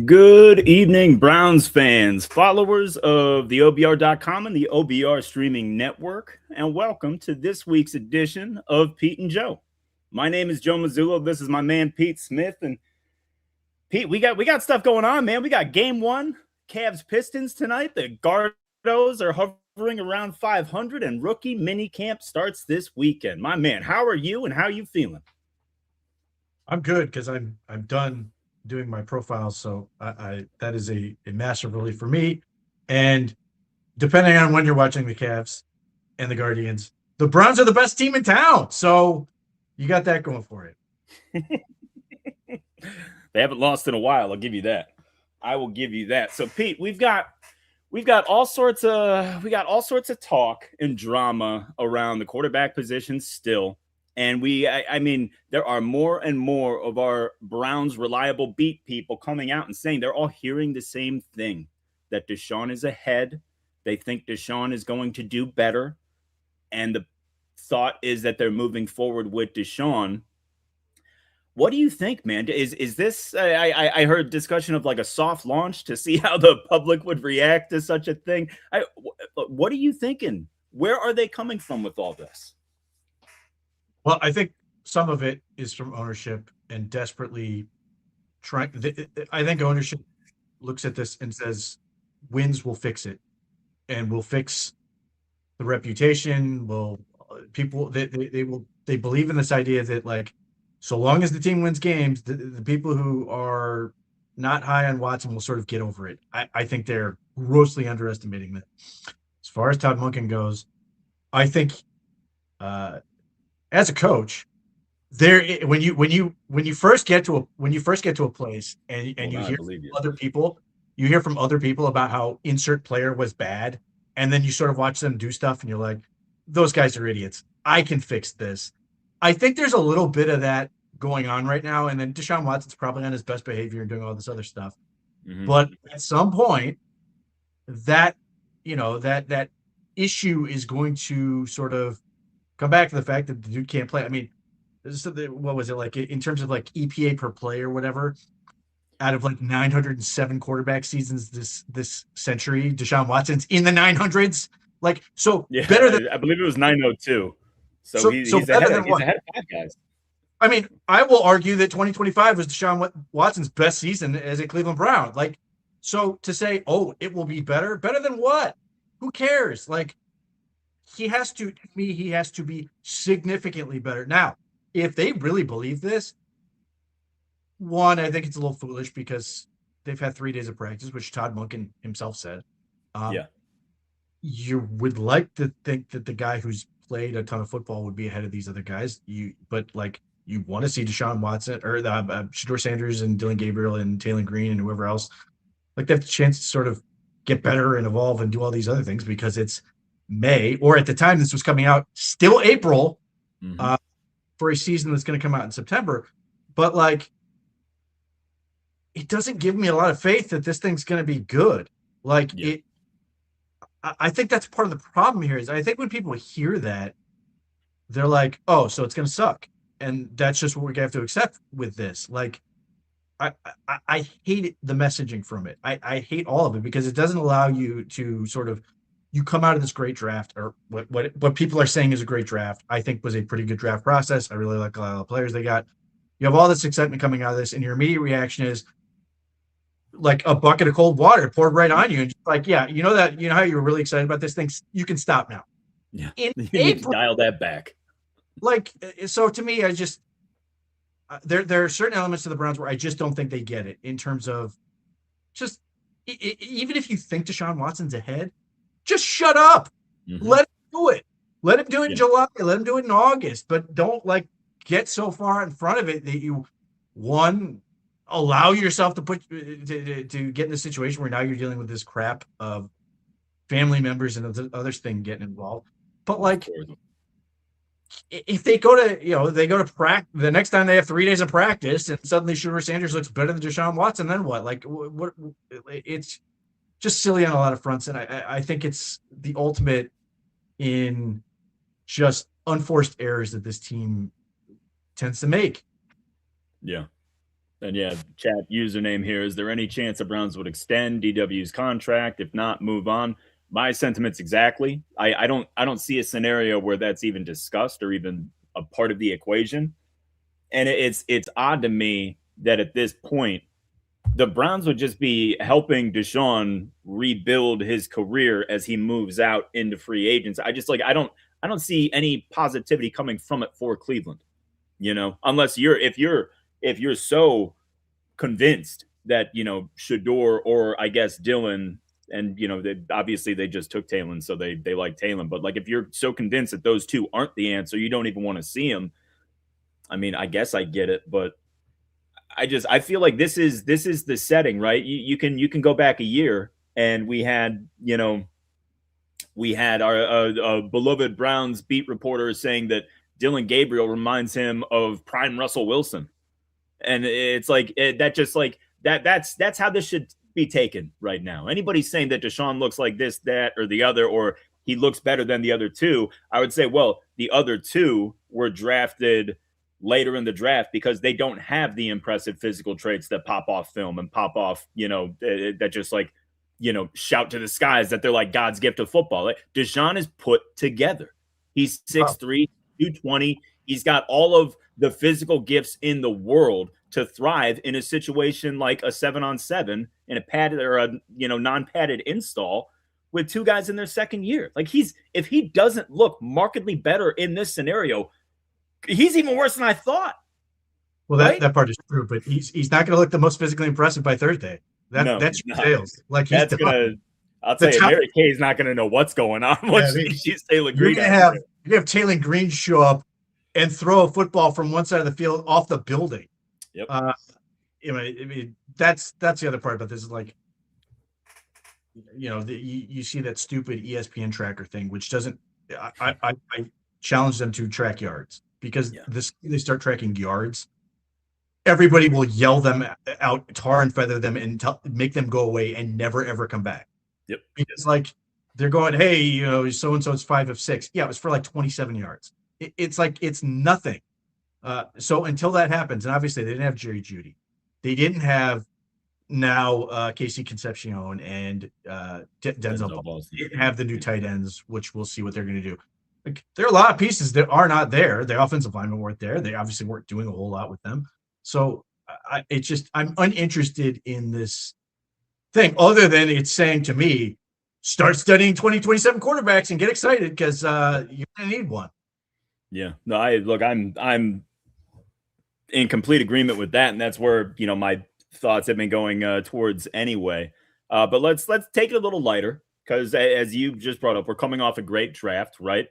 Good evening, Browns fans, followers of the OBR.com and the OBR streaming network, and welcome to this week's edition of Pete and Joe. My name is Joe Mazzullo. This is my man Pete Smith, and Pete, we got stuff going on, man. We got game one, Cavs Pistons tonight. The Gardos are hovering around 500, and Rookie Mini-Camp starts this weekend. My man, how are you, and how are you feeling? I'm good because I'm done doing my profiles, so I that is a massive relief for me. And depending on when you're watching the Cavs and the Guardians, the Browns are the best team in town, so you got that going for it. They haven't lost in a while. I'll give you that. I will give you that. So, Pete, we've got all sorts of talk and drama around the quarterback position still. And I mean, there are more and more of our Browns reliable beat people coming out and saying they're all hearing the same thing, that Deshaun is ahead. They think Deshaun is going to do better. And the thought is that they're moving forward with Deshaun. What do you think, man? Is this, I heard discussion of like a soft launch to see how the public would react to such a thing. What are you thinking? Where are they coming from with all this? Well, I think some of it is from ownership and desperately trying. I think ownership looks at this and says, wins will fix it, and will fix the reputation. They believe in this idea that, like, so long as the team wins games, the people who are not high on Watson will sort of get over it. I think they're grossly underestimating that. As far as Todd Monken goes, I think as a coach, when you first get to a place and you hear other people, you hear from other people about how insert player was bad, and then you sort of watch them do stuff and you're like, those guys are idiots. I can fix this. I think there's a little bit of that going on right now, and then Deshaun Watson's probably on his best behavior and doing all this other stuff. Mm-hmm. But at some point, that issue is going to sort of come back to the fact that the dude can't play. I mean, what was it like in terms of like EPA per play or whatever? Out of like 907 quarterback seasons this century, Deshaun Watson's in the 900s. Like, so yeah, better than, I believe it was 902. So he's ahead of 5 guys. I mean, I will argue that 2025 was Deshaun Watson's best season as a Cleveland Brown. Like, so to say, oh, it will be better than what? Who cares? Like, he has to be significantly better. Now, if they really believe this, one, I think it's a little foolish because they've had 3 days of practice, which Todd Monken himself said. Yeah. You would like to think that the guy who's played a ton of football would be ahead of these other guys. But you want to see Deshaun Watson or Shedeur Sanders and Dylan Gabriel and Taylor Green and whoever else. Like, they have the chance to sort of get better and evolve and do all these other things because it's May, or at the time this was coming out, still April, for a season that's going to come out in September. But like, it doesn't give me a lot of faith that this thing's going to be good. Like, I think that's part of the problem here. Is I think when people hear that, they're like, oh, so it's going to suck. And that's just what we're going to have to accept with this. Like, I hate the messaging from it. I hate all of it because it doesn't allow you to sort of, you come out of this great draft, or what people are saying is a great draft. I think was a pretty good draft process. I really like a lot of the players they got. You have all this excitement coming out of this, and your immediate reaction is like a bucket of cold water poured right on you, and just like, yeah, you know how you were really excited about this thing. You can stop now. Yeah, you need to dial that back. Like, so to me, I just there are certain elements to the Browns where I just don't think they get it in terms of just even if you think Deshaun Watson's ahead. Just shut up. Let him do it. Let him do it in July. Let him do it in August. But don't like get so far in front of it that you, one, allow yourself to to get in a situation where now you're dealing with this crap of family members and other thing getting involved. But like, if they go to practice the next time they have 3 days of practice and suddenly Shedeur Sanders looks better than Deshaun Watson, then what? Like, what? It's just silly on a lot of fronts, and I think it's the ultimate in just unforced errors that this team tends to make. Yeah. And yeah, chat username here. Is there any chance the Browns would extend DW's contract? If not, move on. My sentiments exactly. I don't see a scenario where that's even discussed or even a part of the equation. And it's odd to me that at this point the Browns would just be helping Deshaun rebuild his career as he moves out into free agents. I don't see any positivity coming from it for Cleveland. Unless if you're so convinced that Shador or I guess Dylan and obviously they just took Talon, so they like Talon. But like if you're so convinced that those two aren't the answer, you don't even want to see them. I mean, I guess I get it, but I feel like this is the setting, right? You can go back a year and we had our beloved Browns beat reporter saying that Dylan Gabriel reminds him of prime Russell Wilson, and it's like that just like that's how this should be taken right now. Anybody saying that Deshaun looks like this, that, or the other, or he looks better than the other two, I would say, well, the other two were drafted later in the draft because they don't have the impressive physical traits that pop off film and pop off, that just like, shout to the skies that they're like God's gift of football. Like Deshaun is put together. He's 6'3", 220. He's got all of the physical gifts in the world to thrive in a situation like a 7-on-7 in a padded or a non-padded install with two guys in their second year. Like if he doesn't look markedly better in this scenario, he's even worse than I thought. Well, that part is true, but he's not going to look the most physically impressive by Thursday. That's your sales. Like that's gonna. I'll tell you, Mary Kay is not going to know what's going on when she sees Taylor Green. You're going to have Taylor Green show up and throw a football from one side of the field off the building. Yep. I mean, that's the other part about this is like, you see that stupid ESPN tracker thing, which doesn't. I challenge them to track yards because they start tracking yards. Everybody will yell them out, tar and feather them, and make them go away and never ever come back. Yep. Because like they're going, hey, so and so is 5 of 6. Yeah, it was for like 27 yards. It's like it's nothing. So until that happens, and obviously they didn't have Jerry Jeudy, they didn't have now Casey Concepcion and Denzel Ball. They didn't have the new tight ends, which we'll see what they're going to do. Like there are a lot of pieces that are not there. The offensive linemen weren't there. They obviously weren't doing a whole lot with them. So I'm uninterested in this thing, other than it's saying to me, start studying 2027 quarterbacks and get excited because you're gonna need one. Yeah, no, I'm in complete agreement with that, and that's where my thoughts have been going towards anyway. But let's take it a little lighter because as you just brought up, we're coming off a great draft, right?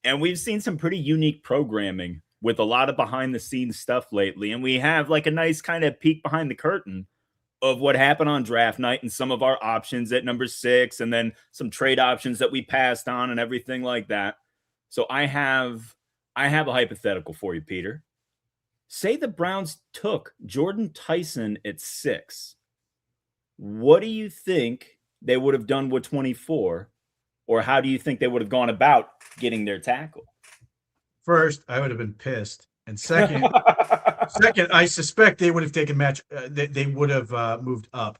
And we've seen some pretty unique programming with a lot of behind the scenes stuff lately. And we have like a nice kind of peek behind the curtain of what happened on draft night and some of our options at number 6, and then some trade options that we passed on and everything like that. So I have a hypothetical for you, Peter. Say the Browns took Jordan Tyson at 6. What do you think they would have done with 24? Or how do you think they would have gone about getting their tackle? First, I would have been pissed, and second, I suspect they would have taken they would have moved up,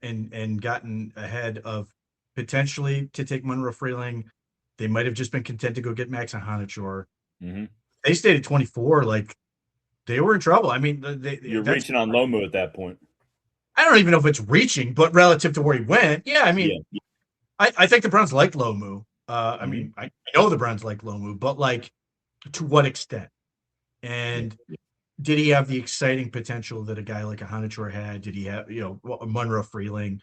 and gotten ahead of potentially to take Monroe Freeling. They might have just been content to go get Max Hanachor. Mm-hmm. They stayed at 24, like they were in trouble. I mean, you're reaching on Lomu at that point. I don't even know if it's reaching, but relative to where he went, I mean, I think the Browns liked Lomu. I mean, I know the Browns like Lomu, but like to what extent? And did he have the exciting potential that a guy like a Hanachor had? Did he have, Monroe Freeling?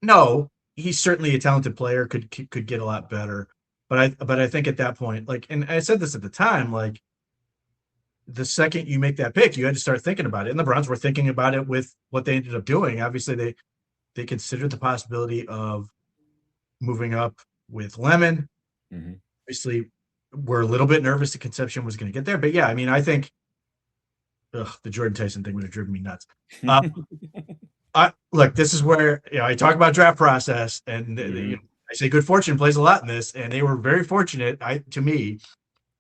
No, he's certainly a talented player, could get a lot better. But I think at that point, like, and I said this at the time, like the second you make that pick, you had to start thinking about it. And the Browns were thinking about it with what they ended up doing. Obviously, they considered the possibility of moving up with Lemon. Mm-hmm. Obviously, we're a little bit nervous that Concepcion was going to get there. But yeah, I mean, I think the Jordan Tyson thing would have driven me nuts. Look, this is where I talk about draft process, and I say good fortune plays a lot in this, and they were very fortunate, to me,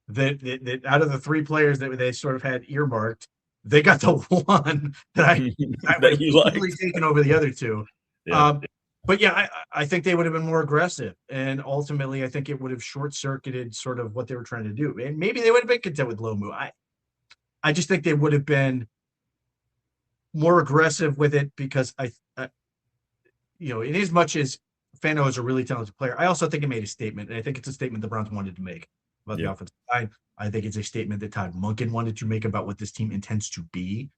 that out of the 3 players that they sort of had earmarked, they got the one that I would that have you like. easily taken over the other two. Yeah. But yeah, I think they would have been more aggressive, and ultimately, I think it would have short-circuited sort of what they were trying to do. And maybe they would have been content with low move. I just think they would have been more aggressive with it because in as much as Fano is a really talented player, I also think it made a statement, and I think it's a statement the Browns wanted to make about the offensive line. I think it's a statement that Todd Monken wanted to make about what this team intends to be.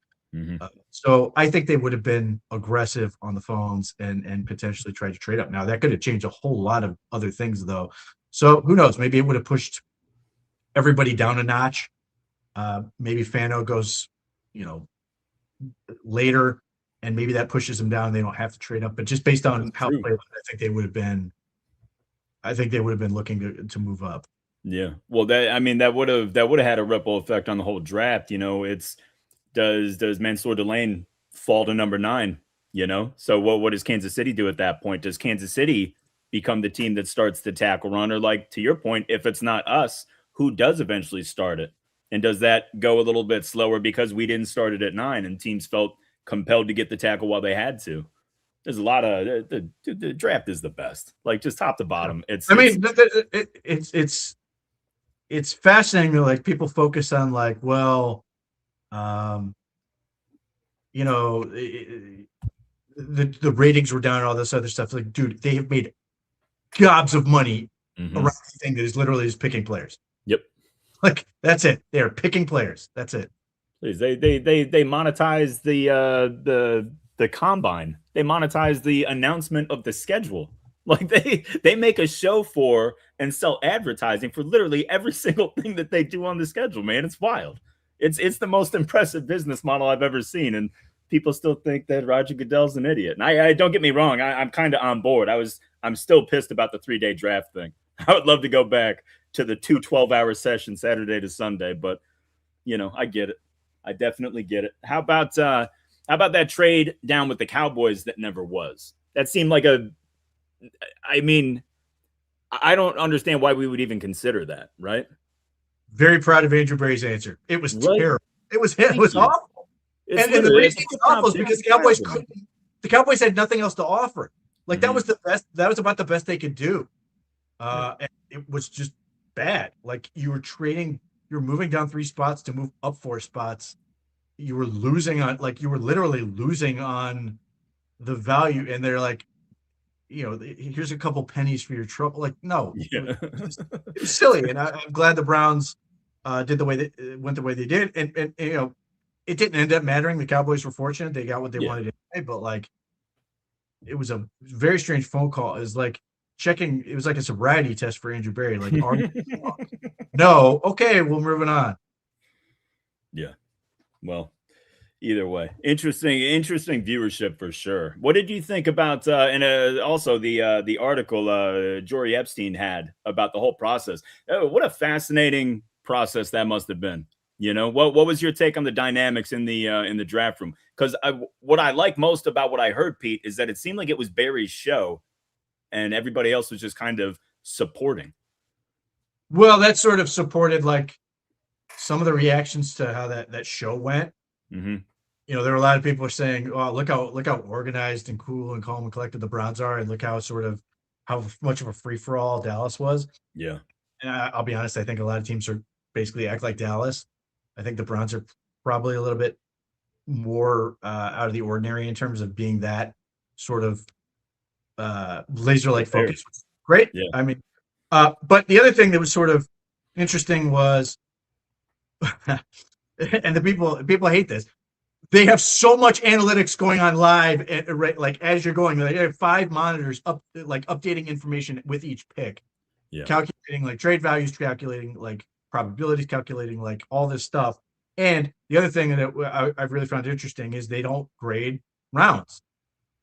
So I think they would have been aggressive on the phones and potentially tried to trade up. Now that could have changed a whole lot of other things, though. So who knows? Maybe it would have pushed everybody down a notch. Maybe Fano goes, later, and maybe that pushes them down. They don't have to trade up. But just based on how they played, I think they would have been. I think they would have been looking to move up. Yeah. Well, that would have had a ripple effect on the whole draft. It's does Mansour Delane fall to number 9? So what does Kansas City do at that point? Does Kansas City become the team that starts the tackle run? Or, like, to your point, if it's not us, who does eventually start it? And does that go a little bit slower because we didn't start it at 9 and teams felt compelled to get the tackle while they had to? There's a lot of the draft is the best, like, just top to bottom. It's fascinating. Like, people focus on, like, well, the ratings were down and all this other stuff. Like, dude, they have made gobs of money around anything that is literally just picking players. Yep. Like, that's it. They are picking players. That's it. Please, they monetize the combine. They monetize the announcement of the schedule. Like, they make a show for and sell advertising for literally every single thing that they do on the schedule, man. It's wild. It's the most impressive business model I've ever seen, and people still think that Roger Goodell's an idiot. And I don't get me wrong, I'm kind of on board. I'm still pissed about the 3-day draft thing. I would love to go back to the 2 12-hour sessions Saturday to Sunday, but I get it. I definitely get it. How about that trade down with the Cowboys that never was? That seemed like I don't understand why we would even consider that, right? Very proud of Andrew Berry's answer. It was terrible. It was awful. And the reason it was awful is because the Cowboys had nothing else to offer. Like, that was the best. That was about the best they could do. And it was just bad. Like, you're moving down 3 spots to move up 4 spots. You were literally losing on the value. And they're like, here's a couple pennies for your trouble. Like, no, it was silly. And I'm glad the Browns went the way they did. And it didn't end up mattering. The Cowboys were fortunate. They got what they wanted anyway, but, like, it was a very strange phone call. It was like it was like a sobriety test for Andrew Berry. Like, no, okay, we're moving on. Yeah. Well, either way, interesting viewership for sure. What did you think about and also the article Jory Epstein had about the whole process? Oh, what a fascinating process that must have been. What was your take on the dynamics in the draft room? Because what I like most about what I heard, Pete, is that it seemed like it was Barry's show, and everybody else was just kind of supporting. Well, that sort of supported, like, some of the reactions to how that show went. There were a lot of people saying, "Oh, look how organized and cool and calm and collected the Browns are, and look how much of a free for all Dallas was." Yeah, and I'll be honest, I think a lot of teams are basically act like Dallas. I think the Browns are probably a little bit more out of the ordinary in terms of being that sort of laser-like focus. Great. Yeah. I mean, but the other thing that was sort of interesting was, and the people hate this, they have so much analytics going on live, like, as you're going. They have 5 monitors updating information with each pick, calculating, like, trade values, calculating, like, probabilities, calculating, like, all this stuff. And the other thing that I've really found interesting is they don't grade rounds.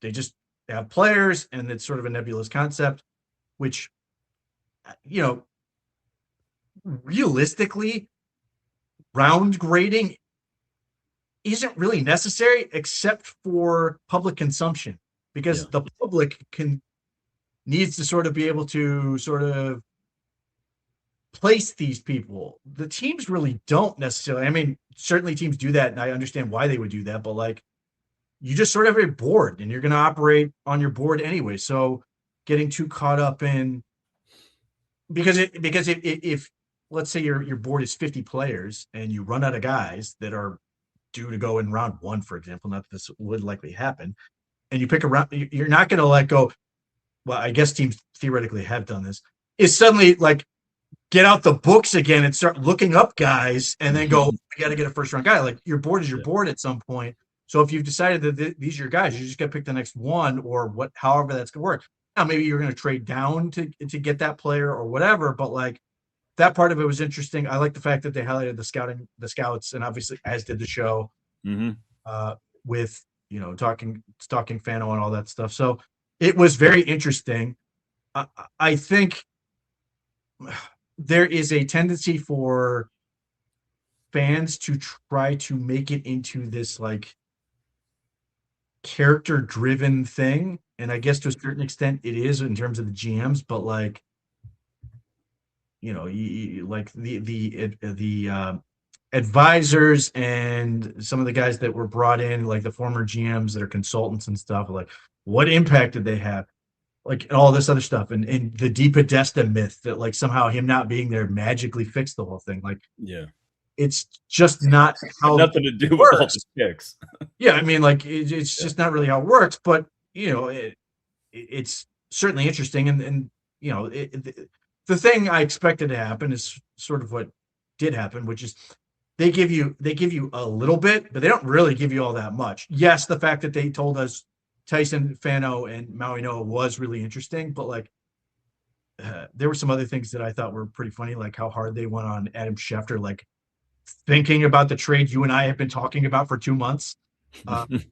They just have players, and it's sort of a nebulous concept, which, realistically, round grading isn't really necessary except for public consumption, because the public needs to sort of be able to sort of place these people. The teams really don't necessarily. I mean, certainly teams do that, and I understand why they would do that, but like you just sort of have a board and you're going to operate on your board anyway. So getting too caught up in because if let's say your board is 50 players and you run out of guys that are due to go in round one, for example, not that this would likely happen, and you pick a round, you're not going to let go. Well, I guess teams theoretically have done this. Is suddenly like get out the books again and start looking up guys and then go, I got to get a first round guy. Like your board is your board at some point. So if you've decided that these are your guys, you just got to pick the next one or what, however that's going to work. Now, maybe you're going to trade down to get that player or whatever, but like that part of it was interesting. I like the fact that they highlighted the scouts, and obviously as did the show with, talking Fano and all that stuff. So it was very interesting. I think there is a tendency for fans to try to make it into this like character-driven thing, and I guess to a certain extent it is in terms of the GMs, but like like the advisors and some of the guys that were brought in, like the former GMs that are consultants and stuff, like what impact did they have? Like all this other stuff, and the Di Podesta myth that like somehow him not being there magically fixed the whole thing. Like, it's just not how nothing to do with all the picks. Yeah, I mean, like it's just not really how it works. But it's certainly interesting, and the thing I expected to happen is sort of what did happen, which is they give you a little bit, but they don't really give you all that much. Yes, the fact that they told us Tyson, Fano, and Maui Noa was really interesting, but like there were some other things that I thought were pretty funny, like how hard they went on Adam Schefter, like thinking about the trade you and I have been talking about for 2 months, and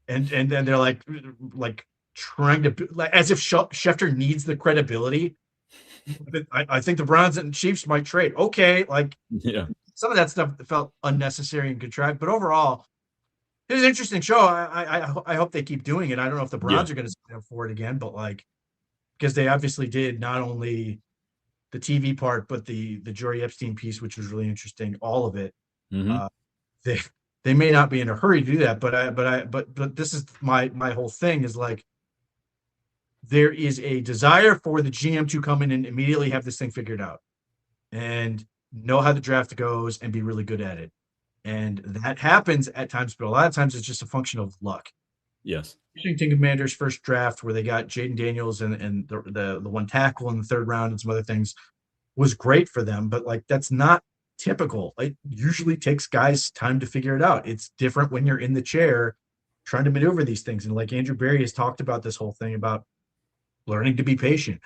then they're like trying to like as if Schefter needs the credibility. I think the Browns and Chiefs might trade. Okay, like some of that stuff felt unnecessary and contrived, but overall, it was an interesting show. I hope they keep doing it. I don't know if the Browns are going to sign up for it again, but like because they obviously did not only the TV part, but the Jory Epstein piece, which was really interesting. All of it. They may not be in a hurry to do that, but this is my whole thing is like there is a desire for the GM to come in and immediately have this thing figured out and know how the draft goes and be really good at it. And that happens at times, but a lot of times it's just a function of luck. Yes. Washington Commanders' first draft, where they got Jaden Daniels and the one tackle in the third round and some other things, was great for them. But like that's not typical. It usually takes guys time to figure it out. It's different when you're in the chair trying to maneuver these things. And like Andrew Berry has talked about this whole thing about learning to be patient.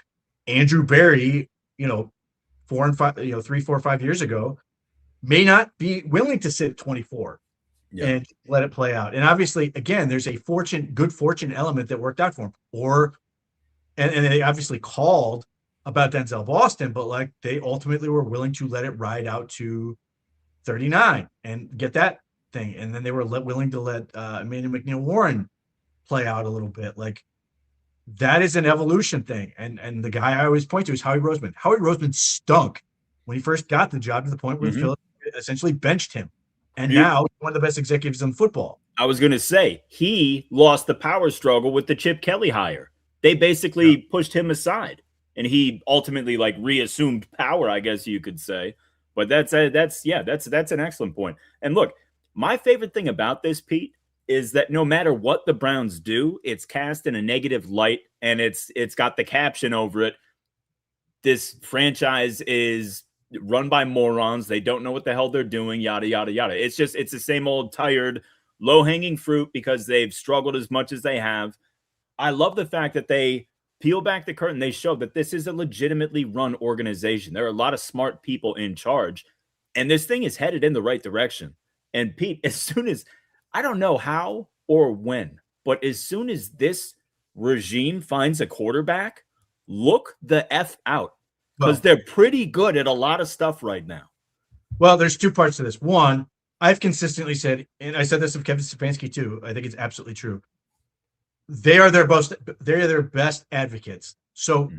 Andrew Berry, 4 and 5, 3, 4, 5 years ago, may not be willing to sit at 24 and let it play out. And obviously, again, there's a good fortune element that worked out for him. And they obviously called about Denzel Boston, but like they ultimately were willing to let it ride out to 39 and get that thing. And then they were willing to let Emmanuel McNeil-Warren play out a little bit. Like that is an evolution thing. And the guy I always point to is Howie Roseman. Howie Roseman stunk when he first got the job to the point where Philip essentially benched him. And now he's one of the best executives in football. I was going to say, he lost the power struggle with the Chip Kelly hire. They basically pushed him aside, and he ultimately like reassumed power, I guess you could say. But that's an excellent point. And look, my favorite thing about this, Pete, is that no matter what the Browns do, it's cast in a negative light, and it's got the caption over it. This franchise is run by morons. They don't know what the hell they're doing, yada, yada, yada. It's the same old tired, low-hanging fruit because they've struggled as much as they have. I love the fact that they peel back the curtain. They show that this is a legitimately run organization. There are a lot of smart people in charge, and this thing is headed in the right direction. And Pete, as soon as, I don't know how or when, but as soon as this regime finds a quarterback, look the F out. Because they're pretty good at a lot of stuff right now. Well, there's two parts to this. One, I've consistently said, and I said this of Kevin Stefanski too, I think it's absolutely true. They are their best advocates. So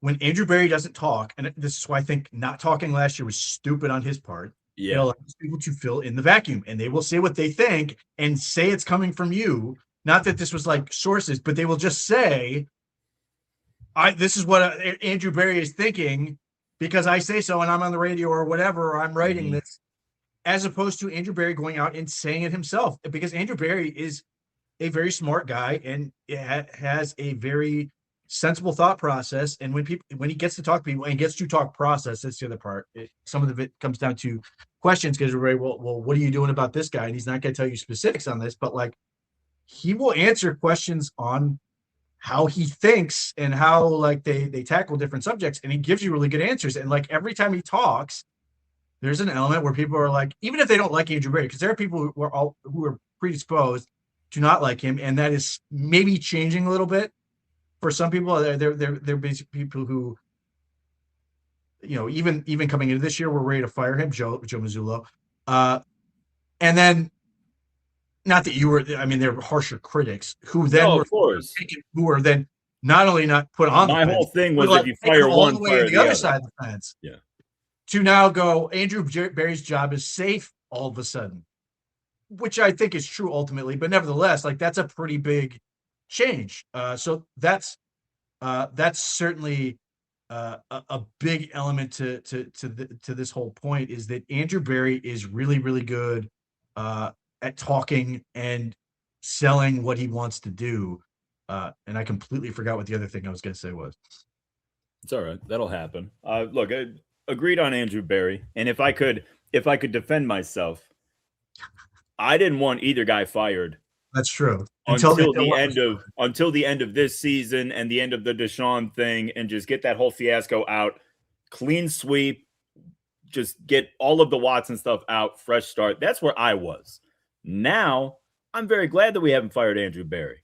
when Andrew Berry doesn't talk, and this is why I think not talking last year was stupid on his part. It Yeah. allows people to fill in the vacuum, and they will say what they think and say it's coming from you. Not that this was like sources, but they will just say, this is what Andrew Berry is thinking because I say so and I'm on the radio or whatever, or I'm writing this, as opposed to Andrew Berry going out and saying it himself. Because Andrew Berry is a very smart guy and has a very sensible thought process. And when he gets to talk to people and gets to talk process, that's the other part. Some of it comes down to questions because everybody, well, what are you doing about this guy? And he's not going to tell you specifics on this, but like he will answer questions on how he thinks and how like they tackle different subjects, and he gives you really good answers. And like every time he talks, there's an element where people are like, even if they don't like Andrew Berry, because there are people who are predisposed to not like him, and that is maybe changing a little bit for some people. They're basically people who, even coming into this year, were ready to fire him, Joe Mazzulo, and then. Not that you were, I mean, there were harsher critics who then were then not only not put on my the whole fence, thing was if you fire all one, the way fire to the the other other. side of the fence. Yeah. To now go, Andrew Berry's job is safe all of a sudden, which I think is true ultimately, but nevertheless, like that's a pretty big change. So that's certainly a big element to this whole point is that Andrew Berry is really, really good at talking and selling what he wants to do. And I completely forgot what the other thing I was going to say was. It's all right. That'll happen. Look, I agreed on Andrew Berry, and if I could defend myself, I didn't want either guy fired. That's true. Until the end of this season and the end of the Deshaun thing, and just get that whole fiasco out, clean sweep, just get all of the Watson stuff out, fresh start. That's where I was. Now, I'm very glad that we haven't fired Andrew Berry.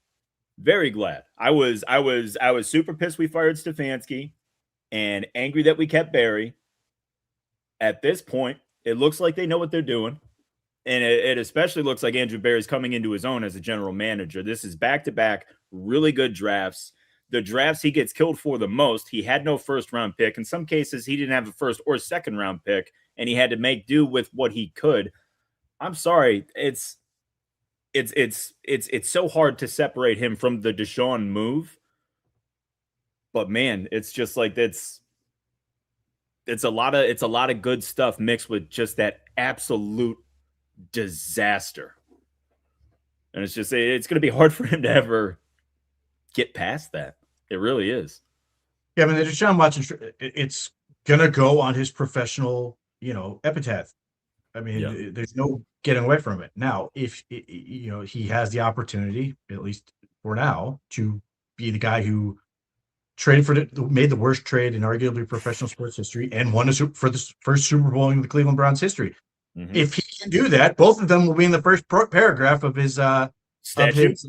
Very glad. I was super pissed we fired Stefanski and angry that we kept Berry. At this point, it looks like they know what they're doing. And it especially looks like Andrew Berry's coming into his own as a general manager. This is back-to-back really good drafts. The drafts he gets killed for the most, he had no first-round pick. In some cases, he didn't have a first or second-round pick, and he had to make do with what he could. I'm sorry, it's so hard to separate him from the Deshaun move. But man, it's just like it's a lot of good stuff mixed with just that absolute disaster. And it's going to be hard for him to ever get past that. It really is. Yeah, I mean, the Deshaun Watson, it's going to go on his professional, epitaph. I mean, there's no getting away from it. Now, if he has the opportunity, at least for now, to be the guy who made the worst trade in arguably professional sports history and won for the first Super Bowl in the Cleveland Browns history. Mm-hmm. If he can do that, both of them will be in the first paragraph of his statute.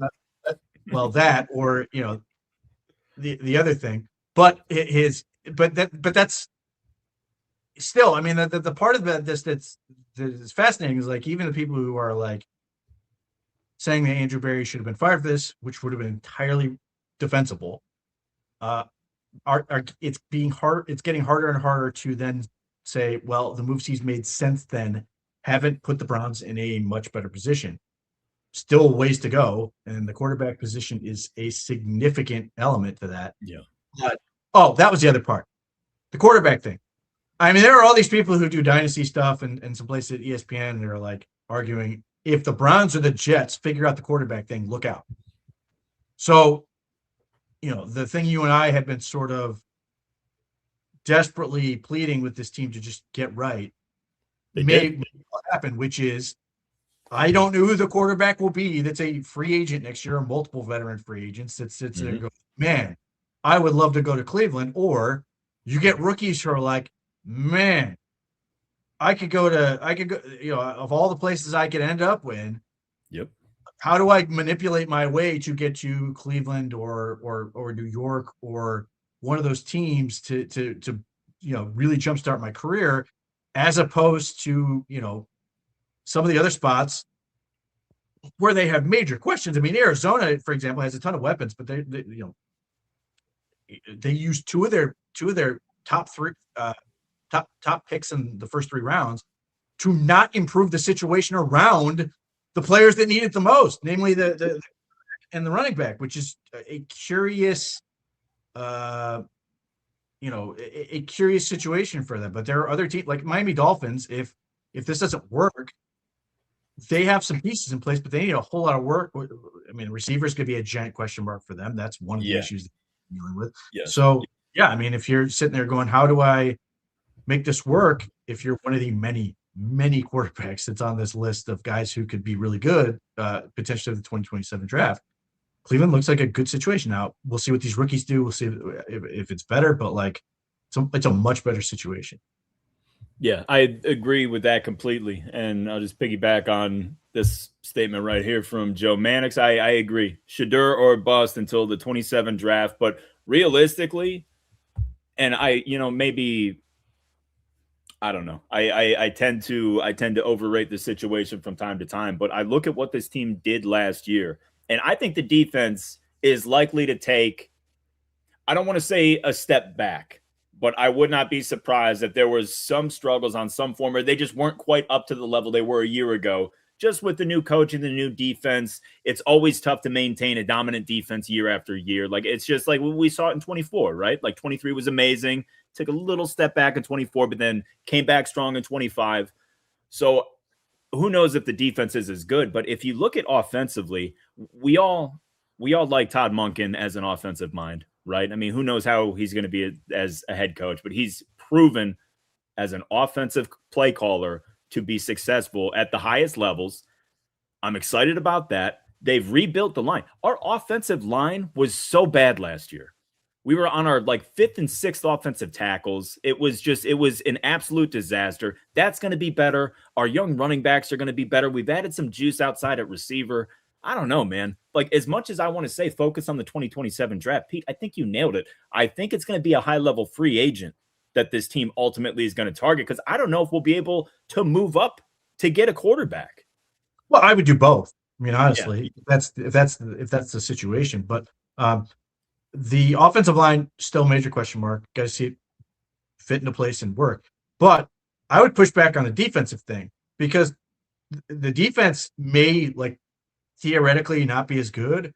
That or the other thing, but that's still, I mean, the part of that's fascinating is like even the people who are like saying that Andrew Berry should have been fired for this, which would have been entirely defensible, it's getting harder and harder to then say, well, the moves he's made since then haven't put the Browns in a much better position. Still ways to go, and the quarterback position is a significant element to that. Yeah. But, that was the other part. The quarterback thing. I mean, there are all these people who do dynasty stuff and some places at ESPN that are like arguing, if the Browns or the Jets figure out the quarterback thing, look out. So, the thing you and I had been sort of desperately pleading with this team to just get right may happen, which is I don't know who the quarterback will be that's a free agent next year or multiple veteran free agents that sits there and goes, man, I would love to go to Cleveland. Or you get rookies who are like, man, I could go, of all the places I could end up in. Yep. How do I manipulate my way to get to Cleveland or New York or one of those teams to really jumpstart my career, as opposed to, some of the other spots where they have major questions. I mean, Arizona, for example, has a ton of weapons, but they use two of their two of their top picks in the first 3 rounds to not improve the situation around the players that need it the most, namely the and the running back, which is a curious, a curious situation for them. But there are other teams like Miami Dolphins. If this doesn't work, they have some pieces in place, but they need a whole lot of work. I mean, receivers could be a giant question mark for them. That's one of the issues they're dealing with. Yes. So, yeah, I mean, if you're sitting there going, how do I make this work? If you're one of the many, many quarterbacks that's on this list of guys who could be really good, potentially of the 2027 draft, Cleveland looks like a good situation. Now, we'll see what these rookies do. We'll see if it's better, but like it's a much better situation. Yeah, I agree with that completely. And I'll just piggyback on this statement right here from Joe Mannix. I agree. Shedeur or bust until the 27 draft. But realistically, and I don't know. I tend to overrate the situation from time to time. But I look at what this team did last year, and I think the defense is likely to take, I don't want to say a step back, but I would not be surprised if there was some struggles on some form, or they just weren't quite up to the level they were a year ago. Just with the new coach and the new defense, it's always tough to maintain a dominant defense year after year. Like, it's just like we saw it in 24, right? Like 23 was amazing. Took a little step back in 24, but then came back strong in 25. So who knows if the defense is as good, but if you look at offensively, we all like Todd Monken as an offensive mind, right? I mean, who knows how he's going to be as a head coach, but he's proven as an offensive play caller to be successful at the highest levels. I'm excited about that. They've rebuilt the line. Our offensive line was so bad last year. We were on our like 5th and 6th offensive tackles. It was an absolute disaster. That's going to be better. Our young running backs are going to be better. We've added some juice outside at receiver. I don't know, man. Like, as much as I want to say focus on the 2027 draft, Pete, I think you nailed it. I think it's going to be a high-level free agent that this team ultimately is going to target, because I don't know if we'll be able to move up to get a quarterback. Well, I would do both. I mean, honestly, if that's the situation. But the offensive line still a major question mark. Got to see it fit into place and work. But I would push back on the defensive thing, because the defense may like theoretically not be as good,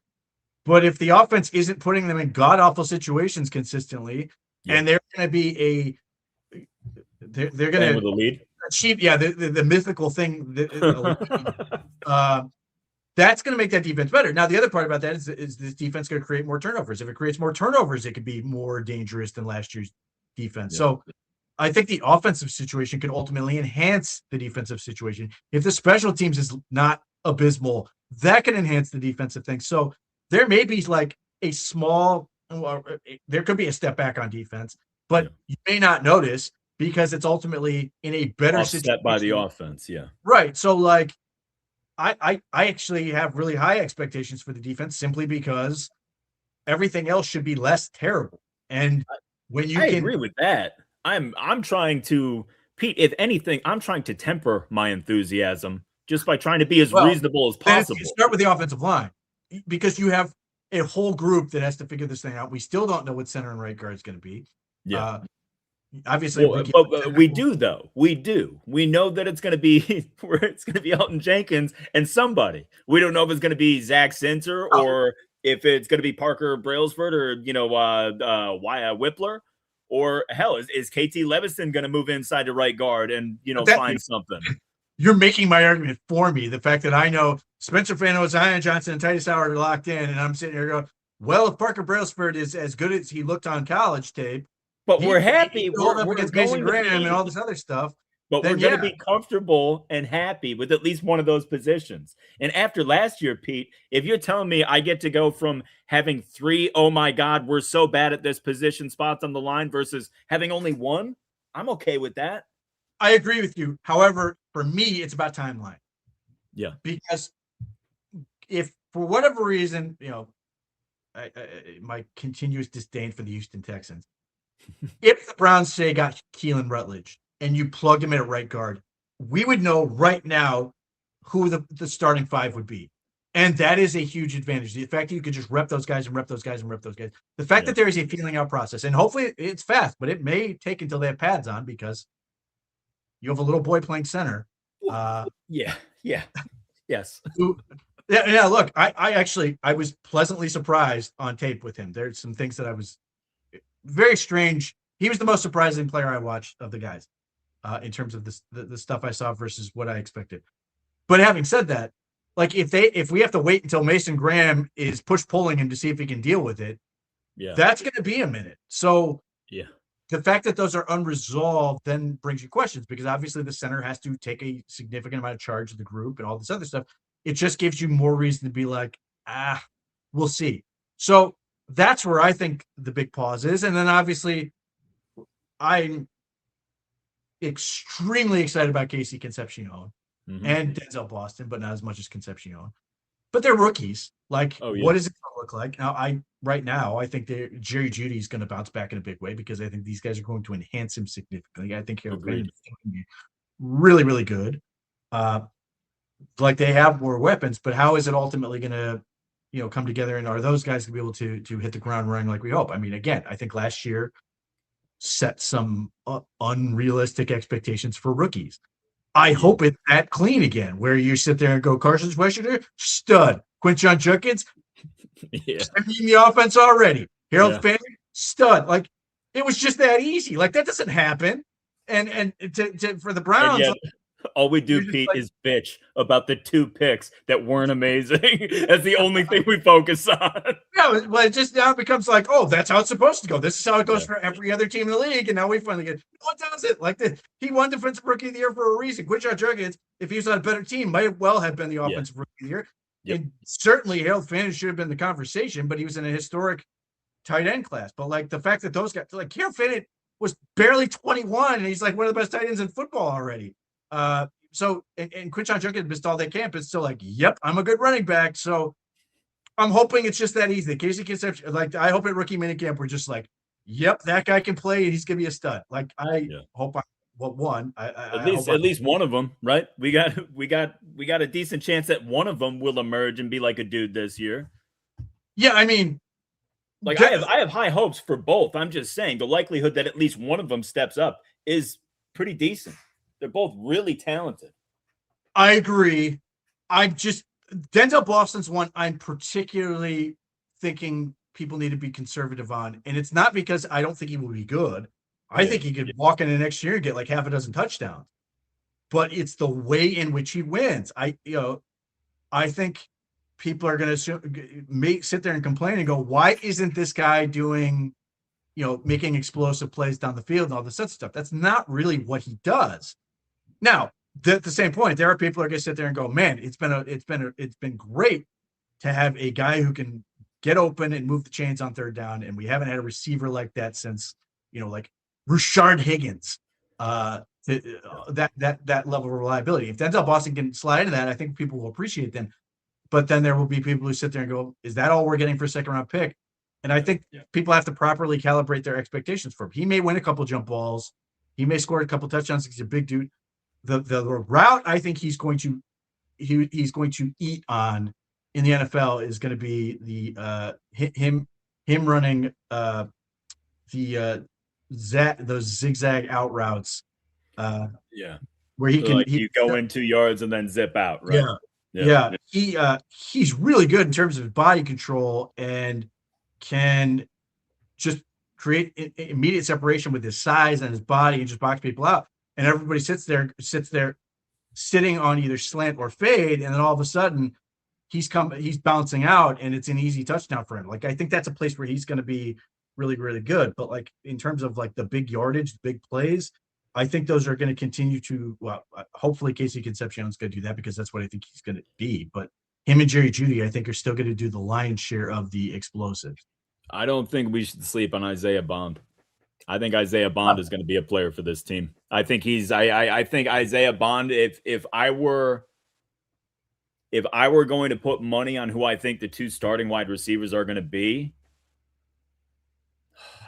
but if the offense isn't putting them in god awful situations consistently, and they're going to be they're going to lead. Achieve, the mythical thing. That's going to make that defense better. Now, the other part about that is this defense going to create more turnovers. If it creates more turnovers, it could be more dangerous than last year's defense. Yeah. So I think the offensive situation can ultimately enhance the defensive situation. If the special teams is not abysmal, that can enhance the defensive thing. So there may be like a small, there could be a step back on defense, but you may not notice because it's ultimately in a better situation by the offense. Yeah. Right. So like, I actually have really high expectations for the defense simply because everything else should be less terrible. And when you agree with that. I'm trying to, Pete, if anything, I'm trying to temper my enthusiasm just by trying to be as reasonable as possible. Start with the offensive line, because you have a whole group that has to figure this thing out. We still don't know what center and right guard is going to be. Yeah. Obviously, but we do, though. We do. We know that it's going to be Elton Jenkins and somebody. We don't know if it's going to be Zach Sinter or if it's going to be Parker Brailsford or Whippler, or hell, is KT Levison going to move inside to right guard and find something? You're making my argument for me. The fact that I know Spencer Fano, Zion Johnson, and Titus Howard are locked in, and I'm sitting here going, well, if Parker Brailsford is as good as he looked on college tape. But we're happy. We're up against Mason Graham and all this other stuff. But we're going to be comfortable and happy with at least one of those positions. And after last year, Pete, if you're telling me I get to go from having 3, oh my God, we're so bad at this position spots on the line, versus having only 1, I'm okay with that. I agree with you. However, for me, it's about timeline. Yeah. Because if for whatever reason, my continuous disdain for the Houston Texans, if the Browns say got Keelan Rutledge and you plugged him in at right guard, we would know right now who the starting 5 would be. And that is a huge advantage. The fact that you could just rep those guys and rep those guys and rep those guys. The fact that there is a feeling out process, and hopefully it's fast, but it may take until they have pads on because you have a little boy playing center. Yes. Yeah. Look, I was pleasantly surprised on tape with him. There's some things that I was very strange. He was the most surprising player I watched of the guys in terms of the stuff I saw versus what I expected. But having said that, like if we have to wait until Mason Graham is push pulling him to see if he can deal with it, that's going to be a minute. So the fact that those are unresolved then brings you questions, because obviously the center has to take a significant amount of charge of the group and all this other stuff. It just gives you more reason to be like, we'll see. So that's where I think the big pause is. And then obviously I'm extremely excited about Casey Concepcion and Denzel Boston, but not as much as Concepcion. But they're rookies. Like, what is it going to look like? Right now, I think Jerry Jeudy is going to bounce back in a big way, because I think these guys are going to enhance him significantly. I think Harold Van is going to be really, really good. Like, they have more weapons, but how is it ultimately going to, come together? And are those guys going to be able to hit the ground running like we hope? I mean, again, I think last year set some unrealistic expectations for rookies. I hope it's that clean again, where you sit there and go, Carson Washington, stud. Quinshon Judkins, in the offense already. Harold Fanning, stud. Like, it was just that easy. Like, that doesn't happen. And for the Browns, all we do, Pete, is bitch about the 2 picks that weren't amazing. That's the only thing we focus on. Yeah, well, it just now becomes like, oh, that's how it's supposed to go. This is how it goes for every other team in the league. And now we finally get, what does it? Like, he won Defensive Rookie of the Year for a reason. Quinshon Judkins, if he was on a better team, might well have been the Offensive Rookie of the Year. And certainly Harold Fanning should have been the conversation, but he was in a historic tight end class. But like, the fact that those guys, like, Harold Fanning was barely 21, and he's like one of the best tight ends in football already. So Quinshon Judkins missed all that camp. It's still like, yep, I'm a good running back. So I'm hoping it's just that easy. Casey Concepcion, like, I hope at Rookie Minicamp we're just like, yep, that guy can play and he's gonna be a stud. Like, I hope at least one of them, right? We got a decent chance that one of them will emerge and be like a dude this year. Yeah, I mean, like, I have high hopes for both. I'm just saying the likelihood that at least one of them steps up is pretty decent. They're both really talented. I agree. Denzel Boston's one I'm particularly thinking people need to be conservative on. And it's not because I don't think he will be good. I think he could walk in the next year and get like half a dozen touchdowns. But it's the way in which he wins. I think people are going to sit there and complain and go, why isn't this guy doing, making explosive plays down the field and all this other stuff? That's not really what he does. Now, at the same point, there are people who are going to sit there and go, man, it's been great to have a guy who can get open and move the chains on third down, and we haven't had a receiver like that since, like Rashard Higgins. That level of reliability. If Denzel Boston can slide into that, I think people will appreciate them. But then there will be people who sit there and go, is that all we're getting for a second-round pick? And I think people have to properly calibrate their expectations for him. He may win a couple jump balls. He may score a couple touchdowns because he's a big dude. The route I think he's going to eat on in the NFL is going to be the him running those zigzag out routes. Where he can you go in 2 yards and then zip out, right? Yeah. He's really good in terms of his body control and can just create immediate separation with his size and his body and just box people out. And everybody sits there sitting on either slant or fade, and then all of a sudden he's bouncing out, and it's an easy touchdown for him. Like, I think that's a place where he's going to be really, really good. But like, in terms of like the big yardage, the big plays, I think those are going to continue to. Well, hopefully Casey Concepcion's going to do that, because that's what I think he's going to be. But him and Jerry Jeudy, I think, are still going to do the lion's share of the explosives. I don't think we should sleep on Isaiah Bond. I think Isaiah Bond is going to be a player for this team. I think I think Isaiah Bond, if I were going to put money on who I think the 2 starting wide receivers are going to be,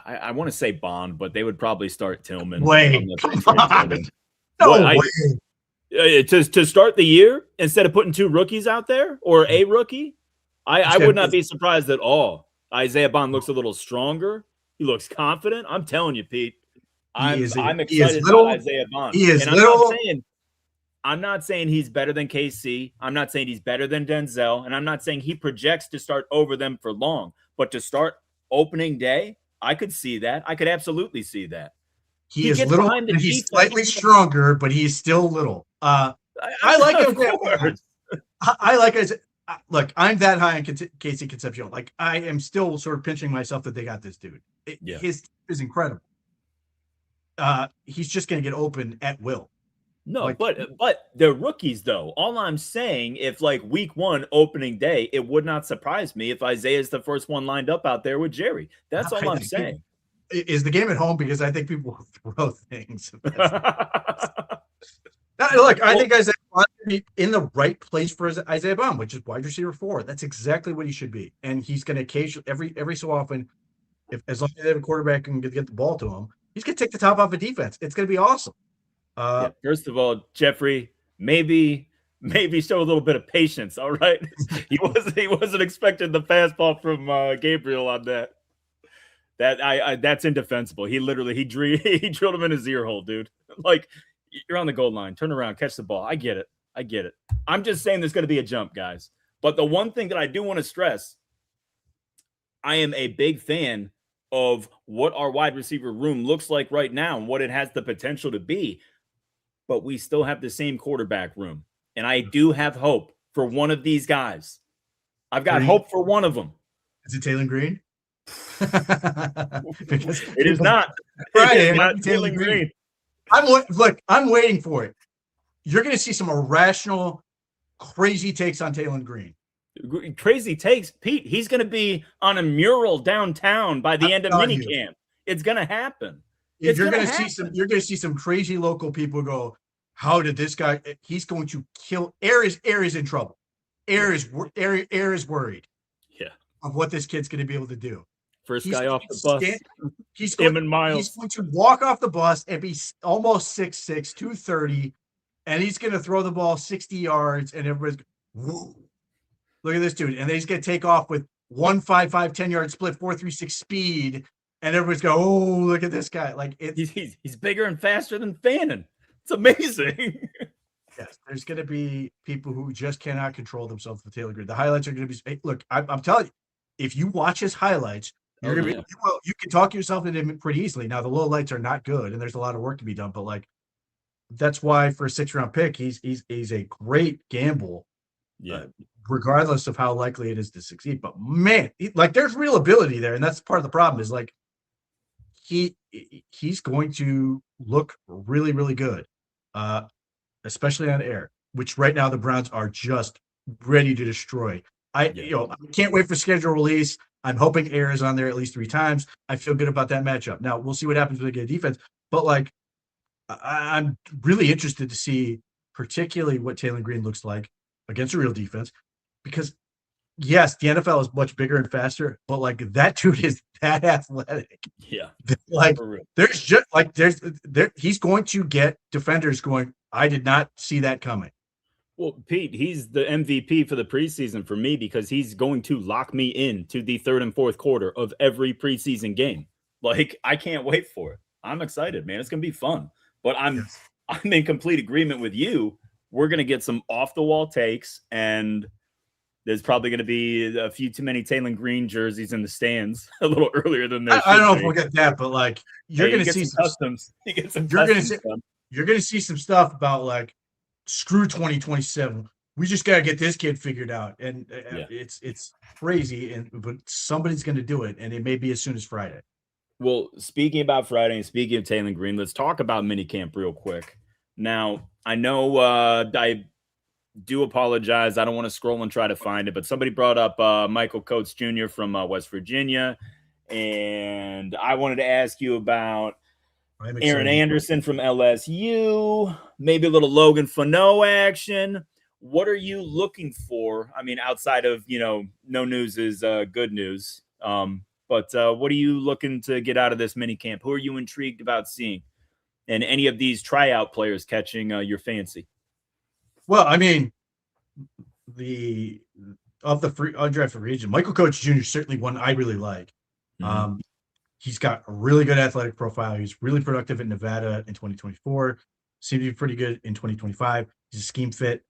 I want to say Bond, but they would probably start Tillman. Wait, come on. No way. To start the year instead of putting 2 rookies out there or a rookie, I would not be surprised at all. Isaiah Bond looks a little stronger. He looks confident. I'm telling you, Pete. I'm excited about Isaiah Bond. He is and little. I'm not saying he's better than KC. I'm not saying he's better than Denzel. And I'm not saying he projects to start over them for long. But to start opening day, I could see that. I could absolutely see that. He is little and he's slightly stronger, but he's still little. I like him. I like Isaiah. Look, I'm that high on Casey Concepcion. Like, I am still sort of pinching myself that they got this dude. His team is incredible. He's just going to get open at will. No, like, but they're rookies, though. All I'm saying, if like week 1 opening day, it would not surprise me if Isaiah's the first one lined up out there with Jerry. That's all I'm saying. Is the game at home? Because I think people will throw things. Look, I think Isaiah Bond should be in the right place for Isaiah Bond, which is wide receiver 4. That's exactly what he should be. And he's going to occasionally, every so often, as long as they have a quarterback and get the ball to him, he's going to take the top off of defense. It's going to be awesome. First of all, Jeffrey, maybe show a little bit of patience. All right, he wasn't expecting the fastball from Gabriel on that. That's indefensible. He drilled him in his ear hole, dude. Like, you're on the goal line, turn around, catch the ball. I get it. I'm just saying there's going to be a jump, guys. But the one thing that I do want to stress, I am a big fan of what our wide receiver room looks like right now and what it has the potential to be. But we still have the same quarterback room. And I do have hope for one of these guys. I've got hope for one of them. Is it Taylor Green? It is not. Friday, it is not Taylor Green. I'm waiting for it. You're going to see some irrational, crazy takes on Taylor Green. Crazy takes, Pete. He's going to be on a mural downtown by the end of minicamp. It's going to happen. You're going to see some crazy local people go, how did this guy? He's going to kill. Air is in trouble. Air is worried. Yeah, of what this kid's going to be able to do. First guy off the bus. He's going to walk off the bus and be almost 6'6", 230, and he's going to throw the ball 60 yards, and everybody's whoa. Look at this dude, and then he's going to take off with 1.55 10-yard split, 4.36 speed. And everybody's go, oh, look at this guy. Like he's bigger and faster than Fannin. It's amazing. Yes, there's going to be people who just cannot control themselves with Taylor Green. The highlights are going to be. Look, I'm telling you, if you watch his highlights, you're going to be. You can talk yourself into him pretty easily. Now the low lights are not good, and there's a lot of work to be done. But like, that's why for a 6th-round pick, he's a great gamble. Yeah. Regardless of how likely it is to succeed, but man, there's real ability there, and that's part of the problem. Is like. He's going to look really, really good, especially on air, which right now the Browns are just ready to destroy. I can't wait for schedule release. I'm hoping air is on there at least 3 times. I feel good about that matchup. Now we'll see what happens when they get a defense, but like I'm really interested to see particularly what Taylor Green looks like against a real defense, because yes, the NFL is much bigger and faster, but like that dude is that athletic. Yeah. Like there's just like he's going to get defenders going, I did not see that coming. Well, Pete, he's the MVP for the preseason for me because he's going to lock me in to the 3rd and 4th quarter of every preseason game. Like, I can't wait for it. I'm excited, man. It's going to be fun. But I'm in complete agreement with you. We're going to get some off the wall takes, and there's probably going to be a few too many Taylor Green jerseys in the stands a little earlier than that. I don't know if we'll get that, but like you're going to see some customs. You're going to see some stuff about like screw 2027. We just got to get this kid figured out, and it's crazy. But somebody's going to do it, and it may be as soon as Friday. Well, speaking about Friday and speaking of Taylor Green, let's talk about minicamp real quick. Now, I know I do apologize. I don't want to scroll and try to find it, but somebody brought up Michael Coates Jr. from West Virginia, and I wanted to ask you about Aaron Anderson from LSU, maybe a little Logan Fano action. What are you looking for? I mean, outside of, no news is good news. But what are you looking to get out of this minicamp? Who are you intrigued about seeing? And any of these tryout players catching your fancy? Well, I mean, the of the free undrafted region, Michael Coach Jr. is certainly one I really like. Mhm. Um, he's got a really good athletic profile. He's really productive in Nevada in 2024. Seemed to be pretty good in 2025. He's a scheme fit.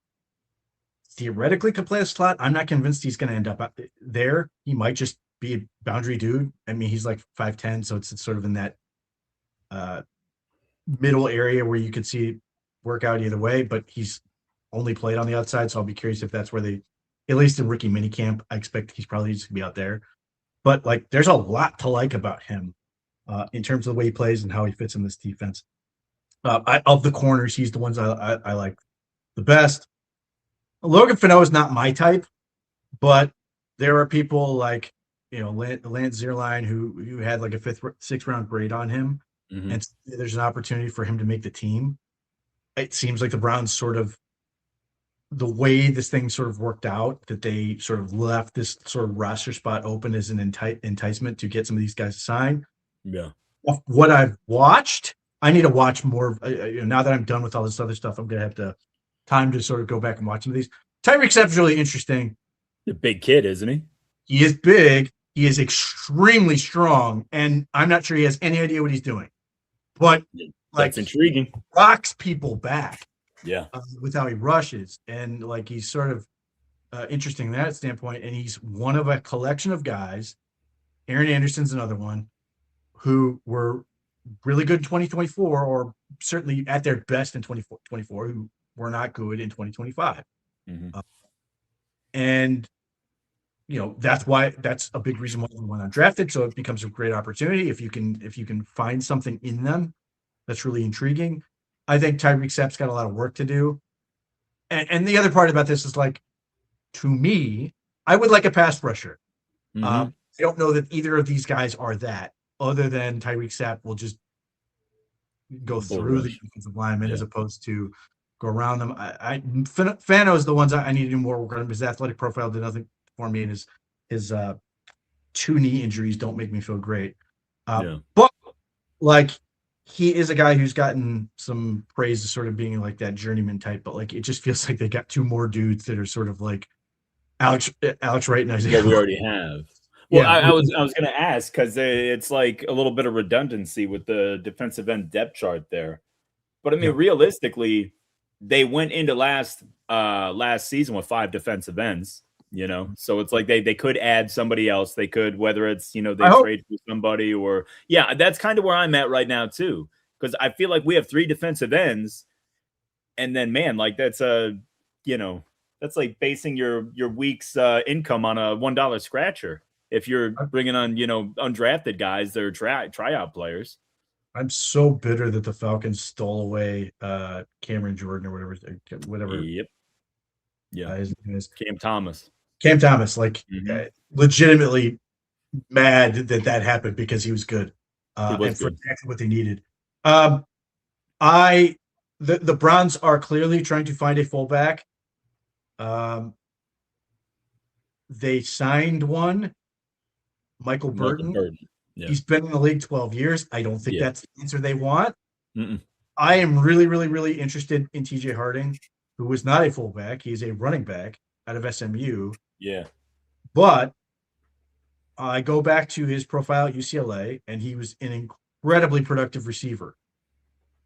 Theoretically could play a slot. I'm not convinced he's going to end up there. He might just be a boundary dude. I mean, he's like 5'10", so it's sort of in that uh, middle area where you could see it work out either way, but he's only played on the outside, so I'll be curious if that's where they, at least in rookie minicamp, I expect he's probably just gonna be out there. But like, there's a lot to like about him in terms of the way he plays and how he fits in this defense. Of the corners, he's the ones I like the best. Logan Fano is not my type, but there are people like Lance Zierlein who had like a sixth round grade on him, Mhm. and there's an opportunity for him to make the team. It seems like the Browns sort of the way this thing sort of worked out that they sort of left this sort of roster spot open as an enticement to get some of these guys to sign. Yeah. What I've watched, I need to watch more. Now that I'm done with all this other stuff, I'm gonna have to time to sort of go back and watch some of these. Tyreek Stepp's really interesting. He's a big kid, isn't he? He is big. He is extremely strong, and I'm not sure he has any idea what he's doing. But Yeah. like, That's intriguing. he rocks people back Yeah. with how he rushes, and like he's sort of interesting in that standpoint. And he's one of a collection of guys. Aaron Anderson's another one who were really good in 2024, or certainly at their best in 2024, who were not good in 2025. Mhm. Uh, and that's a big reason why we went undrafted. So it becomes a great opportunity if you can find something in them that's really intriguing. I think Tyreek Stepp's got a lot of work to do. And the other part about this is like, to me, I would like a pass rusher. Mhm. I don't know that either of these guys are that, other than Tyreek Stepp will just go Bull through the rush. defensive linemen Yeah. as opposed to go around them. Fano is the ones I need to do more work on. His athletic profile did nothing for me, and his two knee injuries don't make me feel great. Yeah. But like, he is a guy who's gotten some praise as sort of being like that journeyman type, but like it just feels like they got two more dudes that are sort of like Alex Wright and Isaiah. What we already have. Well, Yeah, I was gonna ask because it's like a little bit of redundancy with the defensive end depth chart there. But I mean, yeah. realistically, they went into last season with 5 defensive ends, you know. So it's like they could add somebody else. They could, whether it's they I hope. trade for somebody, or yeah, that's kind of where I'm at right now too. Because I feel like we have 3 defensive ends, and then man, like you know, that's like basing your week's income on a $1 scratcher. If you're bringing on undrafted guys that are tryout players. I'm so bitter that the Falcons stole away Cameron Jordan or whatever Yep. Yeah. his name is. Cam Thomas. Cam Thomas, like Mhm. legitimately mad that happened because he was good He was and for good. exactly what they needed. Um, I the Browns are clearly trying to find a fullback. Um, they signed one, Michael Michael Burton. Burton. Yeah. He's been in the league 12 years. I don't think Yeah. that's the answer they want. Mm-mm. I am really, really, really interested in TJ Harding, who is not a fullback. He's a running back out of SMU. Yeah. But I go back to his profile at UCLA, and he was an incredibly productive receiver.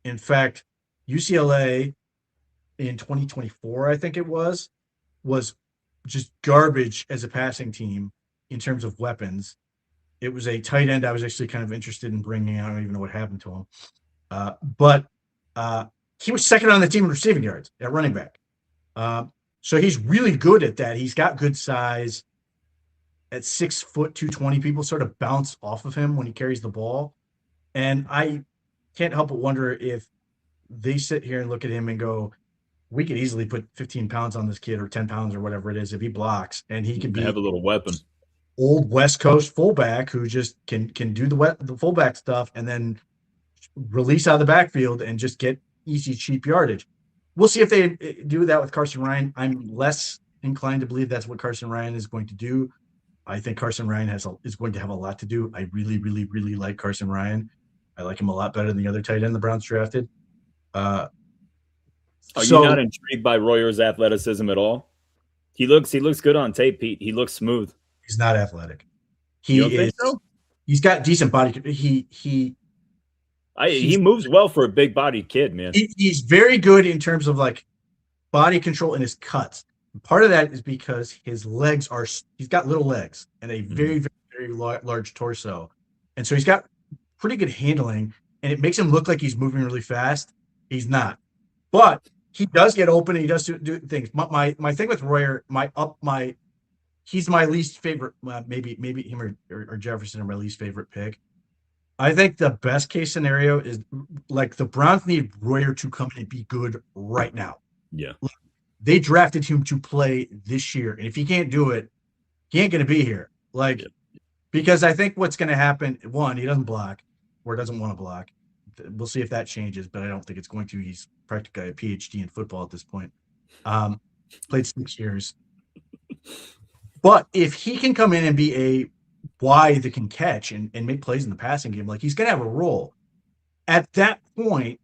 In fact, UCLA in 2024, I think it was just garbage as a passing team in terms of weapons. It was a tight end I was actually kind of interested in bringing. I don't even know what happened to him. But he was second on the team in receiving yards at running back. So he's really good at that. He's got good size. At 6 foot 220, people sort of bounce off of him when he carries the ball. And I can't help but wonder if they sit here and look at him and go, we could easily put 15 pounds on this kid or 10 pounds or whatever it is if he blocks, and he could They have be a little weapon. old West Coast fullback who just can do the fullback stuff and then release out of the backfield and just get easy, cheap yardage. We'll see if they do that with Carson Ryan. I'm less inclined to believe that's what Carson Ryan is going to do. I think Carson Ryan is going to have a lot to do. I really, really, really like Carson Ryan. I like him a lot better than the other tight end the Browns drafted. Uh, Are you So not intrigued by Royer's athleticism at all? He looks good on tape, Pete. He looks smooth. he's not athletic. You He don't think is. so? He's got decent body. He moves well for a big bodied kid, man. He's very good in terms of like body control and his cuts. And part of that is because his legs are. He's got little legs and a very very large torso, and so he's got pretty good handling, and it makes him look like he's moving really fast. He's not, but he does get open and he does do things. My thing with Royer, he's my least favorite. Maybe him or Jefferson are my least favorite pick. I think the best case scenario is like the Browns need Royer to come and be good right now. Yeah. They drafted him to play this year. And if he can't do it, he ain't going to be here. Because I think what's going to happen, one, he doesn't block or doesn't want to block. We'll see if that changes, but I don't think it's going to. He's practically a PhD in football at this point. Played 6 years. But if he can come in and be a wide that can catch and make plays in the passing game, like he's going to have a role. At that point,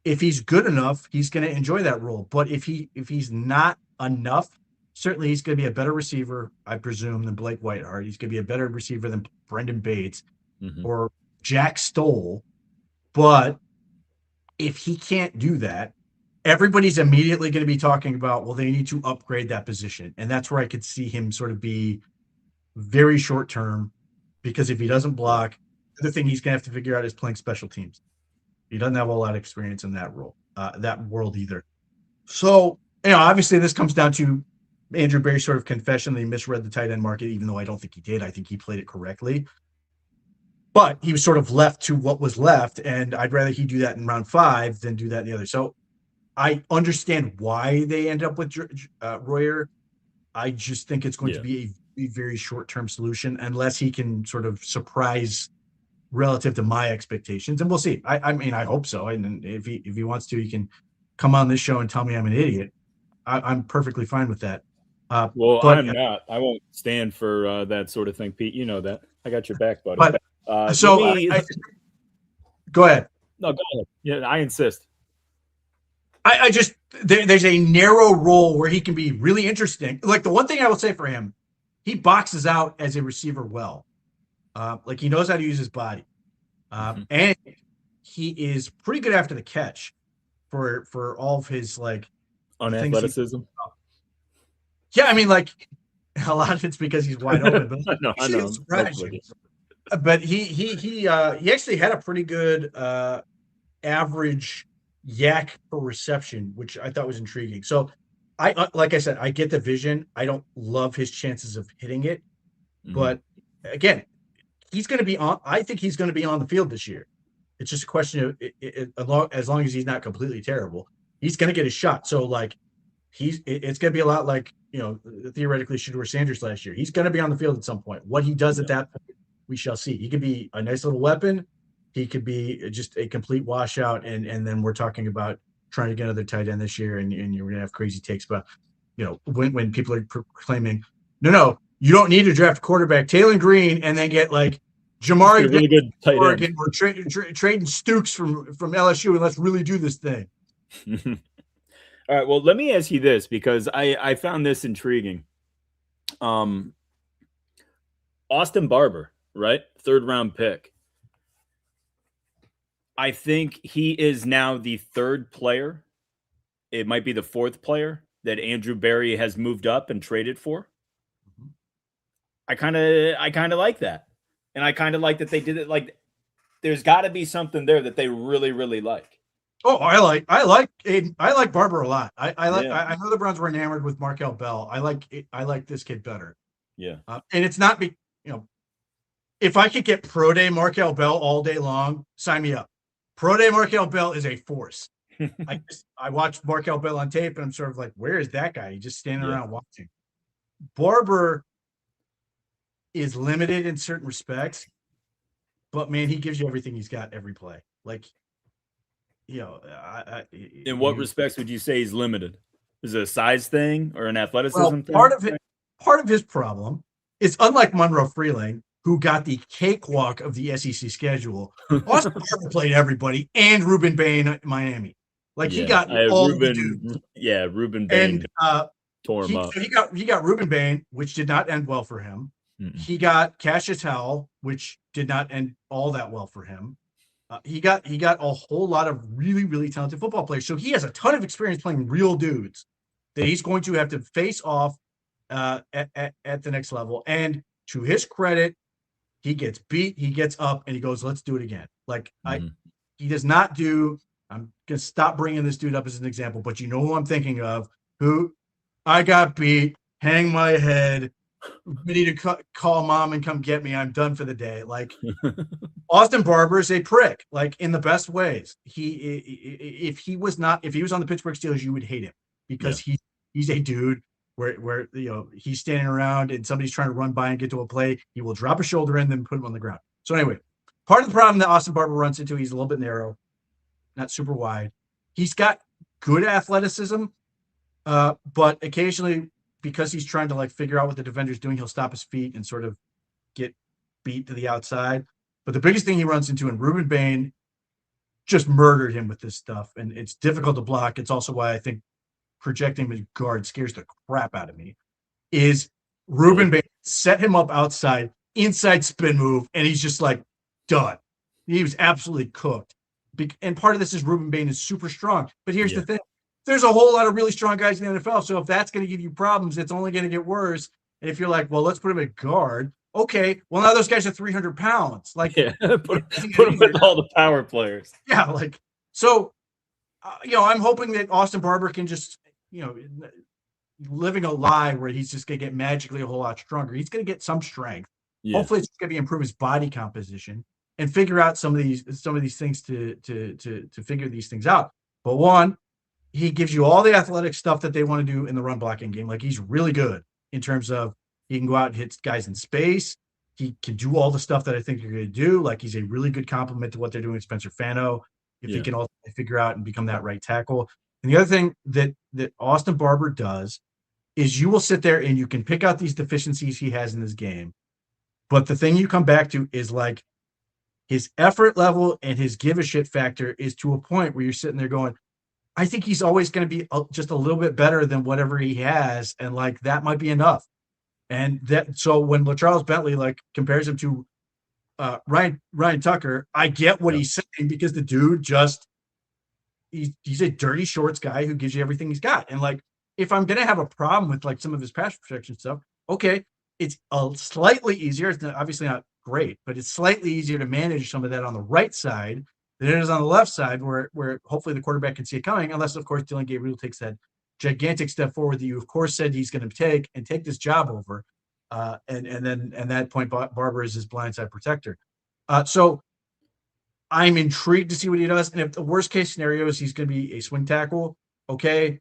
if he's good enough, he's going to enjoy that role. But if he's not enough, certainly he's going to be a better receiver, I presume, than Blake Whiteheart. He's going to be a better receiver than Brendan Bates or Jack Stoll. But if he can't do that, everybody's immediately going to be talking about, well, they need to upgrade that position. And that's where I could see him sort of be very short term, because if he doesn't block, the other thing he's going to have to figure out is playing special teams. He doesn't have a lot of experience in that role, that world either. So, obviously this comes down to Andrew Berry's sort of confession that he misread the tight end market, even though I don't think he did. I think he played it correctly. But he was sort of left to what was left, and I'd rather he do that in round 5 than do that in the other. So I understand why they end up with Royer. I just think it's going to be a very short-term solution unless he can sort of surprise relative to my expectations, and we'll see. I mean, I hope so. And if he wants to, he can come on this show and tell me I'm an idiot. I'm perfectly fine with that. Well, I'm not. I won't stand for that sort of thing, Pete. You know that. I got your back, buddy. But go ahead. No, go ahead. Yeah, I insist. I just there's a narrow role where he can be really interesting. Like the one thing I will say for him, he boxes out as a receiver well. Like he knows how to use his body, and he is pretty good after the catch for all of his like unathleticism. Yeah, I mean, like a lot of it's because he's wide open. But no, I know. But he actually had a pretty good average yak per reception, which I thought was intriguing. So like I said, I get the vision. I don't love his chances of hitting it, but again, he's going to be on. I think he's going to be on the field this year. It's just a question of as long as he's not completely terrible, he's going to get a shot. So like it's going to be a lot like theoretically Shedeur Sanders last year. He's going to be on the field at some point. What he does at that point, we shall see. He could be a nice little weapon. He could be just a complete washout, and then we're talking about trying to get another tight end this year, and you're going to have crazy takes about, when people are proclaiming, no, you don't need to draft a quarterback, Taylor Green, and then get like Jamari really good tight end. Or trading Stukes from LSU, and let's really do this thing. All right, well, let me ask you this, because I found this intriguing. Austin Barber, right? 3rd round pick. I think he is now the 3rd player. It might be the 4th player that Andrew Berry has moved up and traded for. I kind of like that. And I kind of like that they did it. Like, there's got to be something there that they really, really like. Oh, I like Barber a lot. I know the Browns were enamored with Markel Bell. I like this kid better. Yeah. And it's not if I could get pro day Markel Bell all day long, sign me up. Pro day Markel Bell is a force. I watched Markel Bell on tape, and I'm sort of like, where is that guy? He's just standing around watching. Barber is limited in certain respects, but man, he gives you everything he's got every play. Like, in what respects would you say he's limited? Is it a size thing or an athleticism thing? Part of his problem is, unlike Monroe Freeling, who got the cakewalk of the SEC schedule, Austin Barber played everybody and Ruben Bain in Miami. Like he Yeah, got all the Ruben. dudes. Yeah, Ruben Bain And tore him up. he got Ruben Bain, which did not end well for him. Mm-mm. He got Cashatel, which did not end all that well for him. He got a whole lot of really, really talented football players. So he has a ton of experience playing real dudes that he's going to have to face off at the next level. And to his credit, he gets beat, he gets up, and he goes, "Let's do it again." Like he does not do. I'm gonna stop bringing this dude up as an example, but you know who I'm thinking of? Who I got beat, hang my head, ready to call mom and come get me. I'm done for the day. Like Austin Barber is a prick, like in the best ways. If he was on the Pittsburgh Steelers, you would hate him because he's a dude where he's standing around and somebody's trying to run by and get to a play. He will drop a shoulder in, then put him on the ground. So anyway, part of the problem that Austin Barber runs into, he's a little bit narrow, not super wide. He's got good athleticism, but occasionally, because he's trying to like figure out what the defender's doing, he'll stop his feet and sort of get beat to the outside. But the biggest thing he runs into, and Ruben Bain just murdered him with this stuff, and it's difficult to block. It's also why I think projecting him as guard scares the crap out of me, is Ruben Bain set him up outside, inside spin move, and he's just like done. He was absolutely cooked. And part of this is Ruben Bain is super strong. But here's the thing. There's a whole lot of really strong guys in the NFL. So if that's going to give you problems, it's only going to get worse. And if you're like, well, let's put him at guard. Okay, well, now those guys are 300 pounds. Like, put him with all the power players. Yeah, like, so, I'm hoping that Austin Barber can just, living a lie where he's just going to get magically a whole lot stronger. He's going to get some strength. Yeah. Hopefully, it's going to improve his body composition and figure out some of these things to figure these things out. But one, he gives you all the athletic stuff that they want to do in the run blocking game. Like, he's really good in terms of he can go out and hit guys in space. He can do all the stuff that I think you're going to do. Like, he's a really good complement to what they're doing with Spencer Fano. If he can also figure out and become that right tackle. And the other thing that Austin Barber does is you will sit there and you can pick out these deficiencies he has in this game. But the thing you come back to is like his effort level and his give a shit factor is to a point where you're sitting there going, I think he's always going to be just a little bit better than whatever he has. And like, that might be enough. And so when LaCharles Bentley like compares him to Ryan Tucker, I get what he's saying, because the dude he's a dirty shorts guy who gives you everything he's got. And like, if I'm going to have a problem with like some of his pass protection stuff, okay, it's slightly easier. It's obviously not great, but it's slightly easier to manage some of that on the right side than it is on the left side, where hopefully the quarterback can see it coming, unless of course Dylan Gabriel takes that gigantic step forward that you of course said he's going to take this job over. And at that point, Barber is his blindside protector. So I'm intrigued to see what he does. And if the worst case scenario is he's going to be a swing tackle, okay,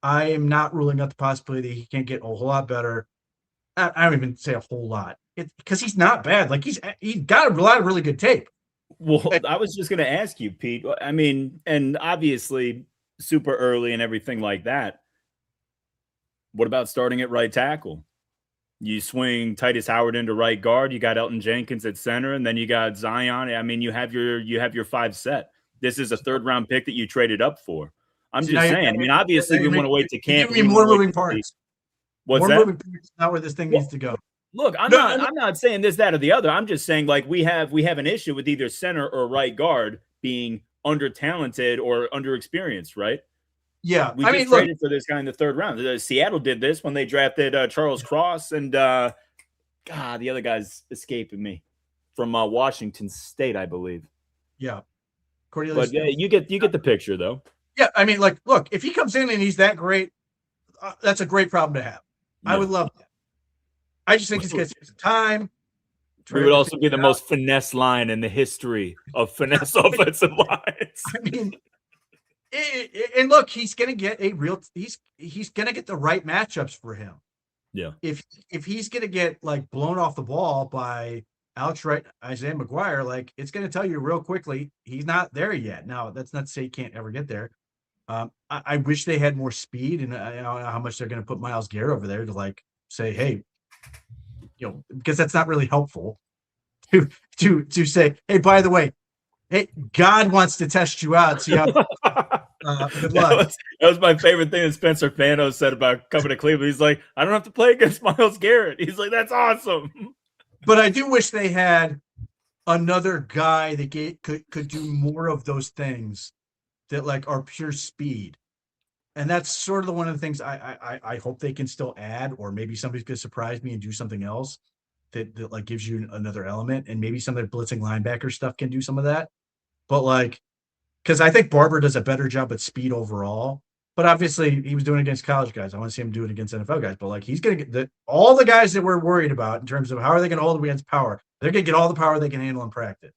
I am not ruling out the possibility that he can't get a whole lot better. I don't even say a whole lot, because he's not bad. Like, he's got a lot of really good tape. Well, I was just going to ask you, Pete. I mean, and obviously super early and everything like that. What about starting at right tackle? You swing Titus Howard into right guard. You got Elton Jenkins at center, and then you got Zion. I mean, you have your five set. This is a third-round pick that you traded up for. I'm just saying. I mean, obviously, we want to wait to camp. Give me more moving parts. What's that? Moving parts, not where this thing needs to go. Look, I'm not saying this, that, or the other. I'm just saying, like, we have an issue with either center or right guard being under-talented or under-experienced, right? Yeah. We just traded for this guy in the third round. Seattle did this when they drafted Charles Cross, and the other guy's escaping me from Washington State, I believe. Yeah. Cornelius. But yeah, you get the picture, though. Yeah, I mean, like, look, if he comes in and he's that great, that's a great problem to have. Yeah. I would love that. I just think it's going to take some time. We would also be the most finesse line in the history of finesse offensive lines. I mean, and look, he's going to get he's going to get the right matchups for him. Yeah. If he's going to get like blown off the ball by Alex Wright, Isaiah McGuire, like, it's going to tell you real quickly he's not there yet. Now, that's not to say he can't ever get there. I wish they had more speed, and I don't know how much they're going to put Myles Garrett over there to like say, hey, because that's not really helpful to say, hey, by the way, hey, God wants to test you out. See how Good That luck. was my favorite thing that Spencer Fano said about coming to Cleveland. He's like, I don't have to play against Myles Garrett. He's like, that's awesome. But I do wish they had another guy that could do more of those things that like are pure speed. And that's sort of one of the things I hope they can still add, or maybe somebody's going to surprise me and do something else that like gives you another element, and maybe some of the blitzing linebacker stuff can do some of that. But like, because I think Barber does a better job at speed overall. But obviously, he was doing it against college guys. I want to see him do it against NFL guys. But like, he's going to get all the guys that we're worried about in terms of how are they going to hold him against power. They're going to get all the power they can handle in practice.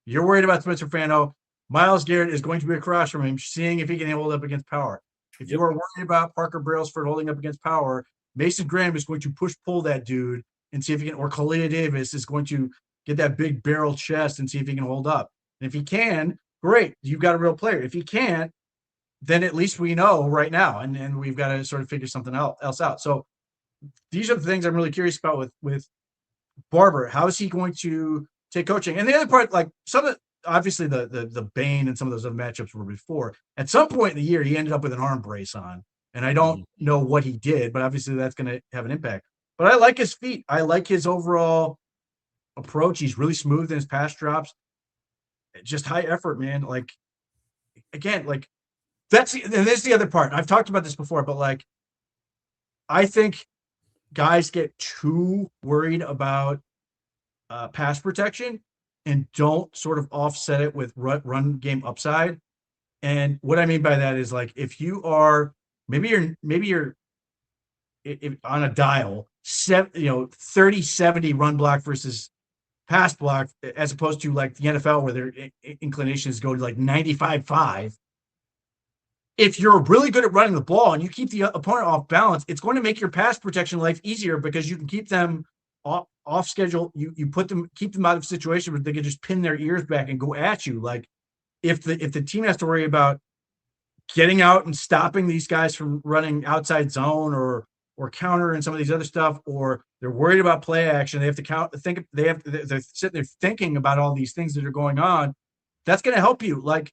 You're worried about Spencer Fano. Myles Garrett is going to be across from him, seeing if he can hold up against power. If you are worried about Parker Brailsford holding up against power, Mason Graham is going to pull that dude and see if he can, or Kalia Davis is going to get that big barrel chest and see if he can hold up. And if he can, great, you've got a real player. If he can't, then at least we know right now, and we've got to sort of figure something else out. So these are the things I'm really curious about with Barber. How is he going to take coaching? And the other part, like some of obviously the Bane and some of those other matchups were before. At some point in the year, he ended up with an arm brace on, and I don't know what he did, but obviously that's going to have an impact. But I like his feet. I like his overall approach. He's really smooth in his pass drops. Just high effort, man. Like, again, like this is the other part. I've talked about this before, but like, I think guys get too worried about pass protection and don't sort of offset it with run game upside. And what I mean by that is like, if you are maybe you're if on a dial 30-70 run block versus pass block, as opposed to like the NFL where their inclinations go to like 95-5. If you're really good at running the ball and you keep the opponent off balance, it's going to make your pass protection life easier because you can keep them off schedule. You keep them out of situations where they can just pin their ears back and go at you. Like if the team has to worry about getting out and stopping these guys from running outside zone or counter and some of these other stuff, or they're worried about play action, they have to they're sitting there thinking about all these things that are going on. That's going to help you. Like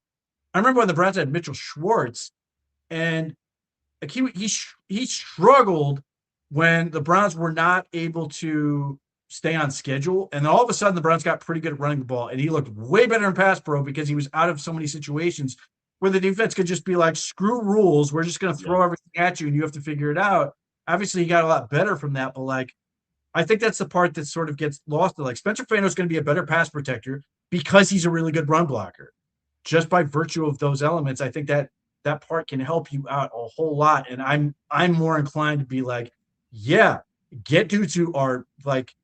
I remember when the Browns had Mitchell Schwartz, and like he struggled when the Browns were not able to stay on schedule. And then all of a sudden the Browns got pretty good at running the ball, and he looked way better in pass pro because he was out of so many situations where the defense could just be like, screw rules. We're just going to throw everything at you and you have to figure it out. Obviously he got a lot better from that, but like, I think that's the part that sort of gets lost. Like Spencer Fano is going to be a better pass protector because he's a really good run blocker. Just by virtue of those elements, I think that part can help you out a whole lot. And I'm more inclined to be like, yeah, get dudes who are like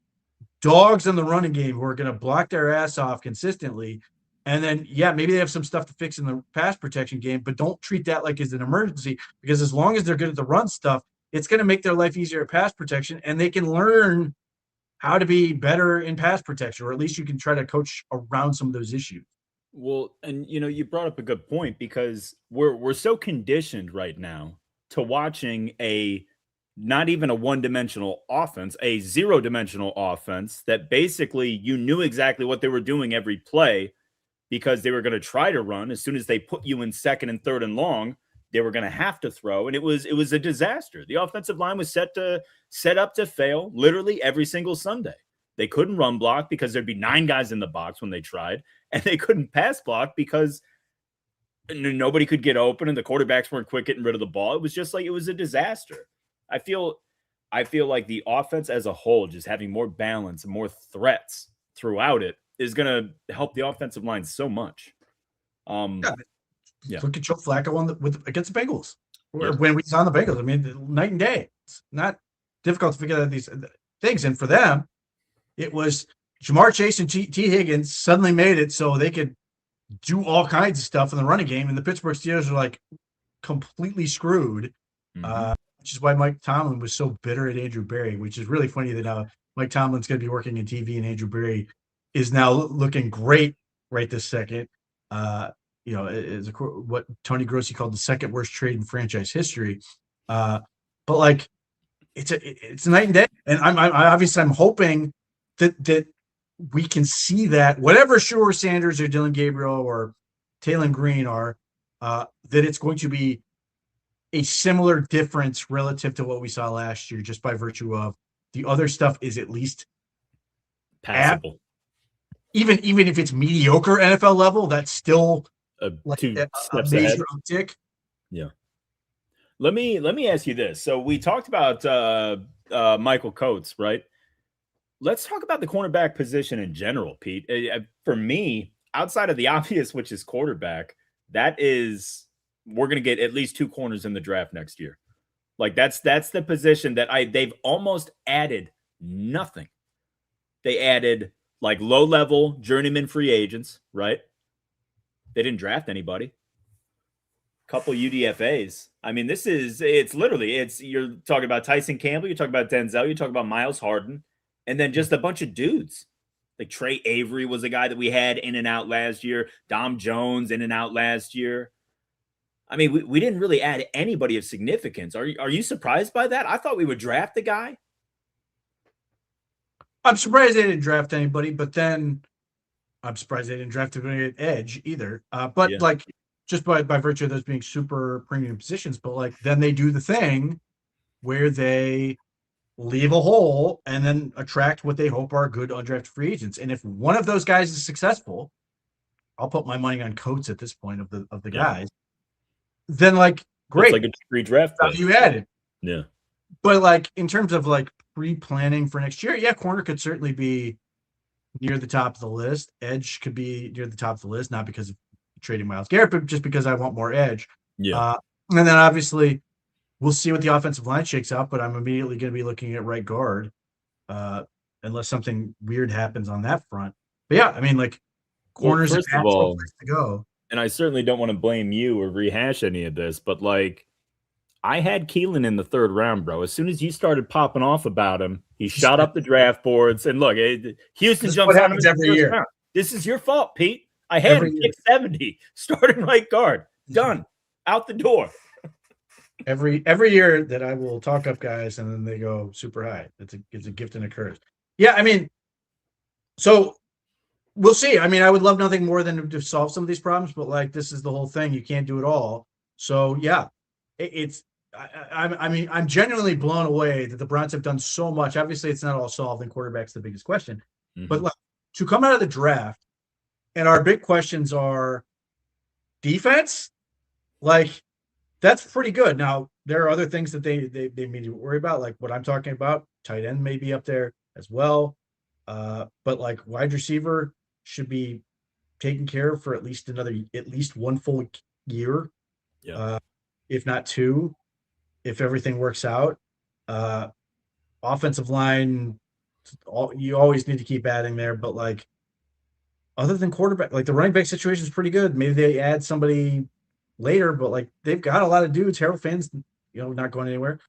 dogs in the running game who are going to block their ass off consistently. And then, yeah, maybe they have some stuff to fix in the pass protection game, but don't treat that like as an emergency, because as long as they're good at the run stuff, it's going to make their life easier at pass protection, and they can learn how to be better in pass protection, or at least you can try to coach around some of those issues. Well, and you brought up a good point, because we're so conditioned right now to watching not even a one-dimensional offense, a zero-dimensional offense that basically you knew exactly what they were doing every play because they were going to try to run. As soon as they put you in second and third and long, they were going to have to throw, and it was a disaster. The offensive line was set up to fail literally every single Sunday. They couldn't run block because there'd be 9 guys in the box when they tried, and they couldn't pass block because nobody could get open and the quarterbacks weren't quick getting rid of the ball. It was just like, it was a disaster. I feel like the offense as a whole, just having more balance and more threats throughout it, is going to help the offensive line so much. Look at Joe Flacco against the Bengals. When we saw the Bengals, I mean, night and day. It's not difficult to figure out these things. And for them, it was Jamar Chase and T. Higgins suddenly made it so they could do all kinds of stuff in the running game. And the Pittsburgh Steelers are like completely screwed, which is why Mike Tomlin was so bitter at Andrew Berry, which is really funny that now Mike Tomlin's going to be working in TV and Andrew Berry is now looking great right this second. What Tony Grossi called the second worst trade in franchise history. But like, it's a night and day. And I'm hoping that we can see that whatever Sanders or Dylan Gabriel or Taylor Green are, that it's going to be a similar difference relative to what we saw last year, just by virtue of the other stuff is at least Passable. Even if it's mediocre NFL level, that's still like Two a steps ahead. major uptick. Yeah. Let me ask you this. So we talked about Michael Coates, right? Let's talk about the cornerback position in general, Pete. For me, outside of the obvious, which is quarterback, we're going to get at least 2 corners in the draft next year. Like that's the position that they've almost added nothing. They added like low-level journeyman free agents, right? They didn't draft anybody. Couple UDFAs. I mean, you're talking about Tyson Campbell, you're talking about Denzel, you're talking about Miles Harden, and then just a bunch of dudes. Like Trey Avery was a guy that we had in and out last year. Dom Jones in and out last year. I mean, we didn't really add anybody of significance. Are you surprised by that? I thought we would draft the guy. I'm surprised they didn't draft anybody, but then I'm surprised they didn't draft anybody at edge either. But like just by virtue of those being super premium positions, but like then they do the thing where they leave a hole and then attract what they hope are good undrafted free agents. And if one of those guys is successful, I'll put my money on Coates at this point of the guys. Then like great, it's like a redraft you added. Yeah. But like in terms of like pre-planning for next year, yeah, corner could certainly be near the top of the list. Edge could be near the top of the list, not because of trading Myles Garrett, but just because I want more edge. Yeah. And then obviously we'll see what the offensive line shakes out, but I'm immediately going to be looking at right guard, unless something weird happens on that front. But yeah, I mean, like corners first of all, place to go. And I certainly don't want to blame you or rehash any of this, but like I had Keelan in the 3rd round, bro. As soon as you started popping off about him, he shot up the draft boards. And look, Houston jumps on him every year. Round. This is your fault, Pete. I had him pick 70, starting right guard. Done. Out the door. Every year that I will talk up guys and then they go super high. It's a gift and a curse. Yeah, I mean, so we'll see. I mean, I would love nothing more than to solve some of these problems, but like this is the whole thing. You can't do it all. So yeah, I mean, I'm genuinely blown away that the Browns have done so much. Obviously, it's not all solved, and quarterback's the biggest question. Mm-hmm. But like, to come out of the draft, and our big questions are defense, like that's pretty good. Now there are other things that they need to worry about, like what I'm talking about. Tight end may be up there as well, but like wide receiver should be taken care of for at least one full year, if not 2. If everything works out. Offensive line, you always need to keep adding there, but like other than quarterback, like the running back situation is pretty good. Maybe they add somebody later, but like they've got a lot of dudes. Harold Finn's, not going anywhere.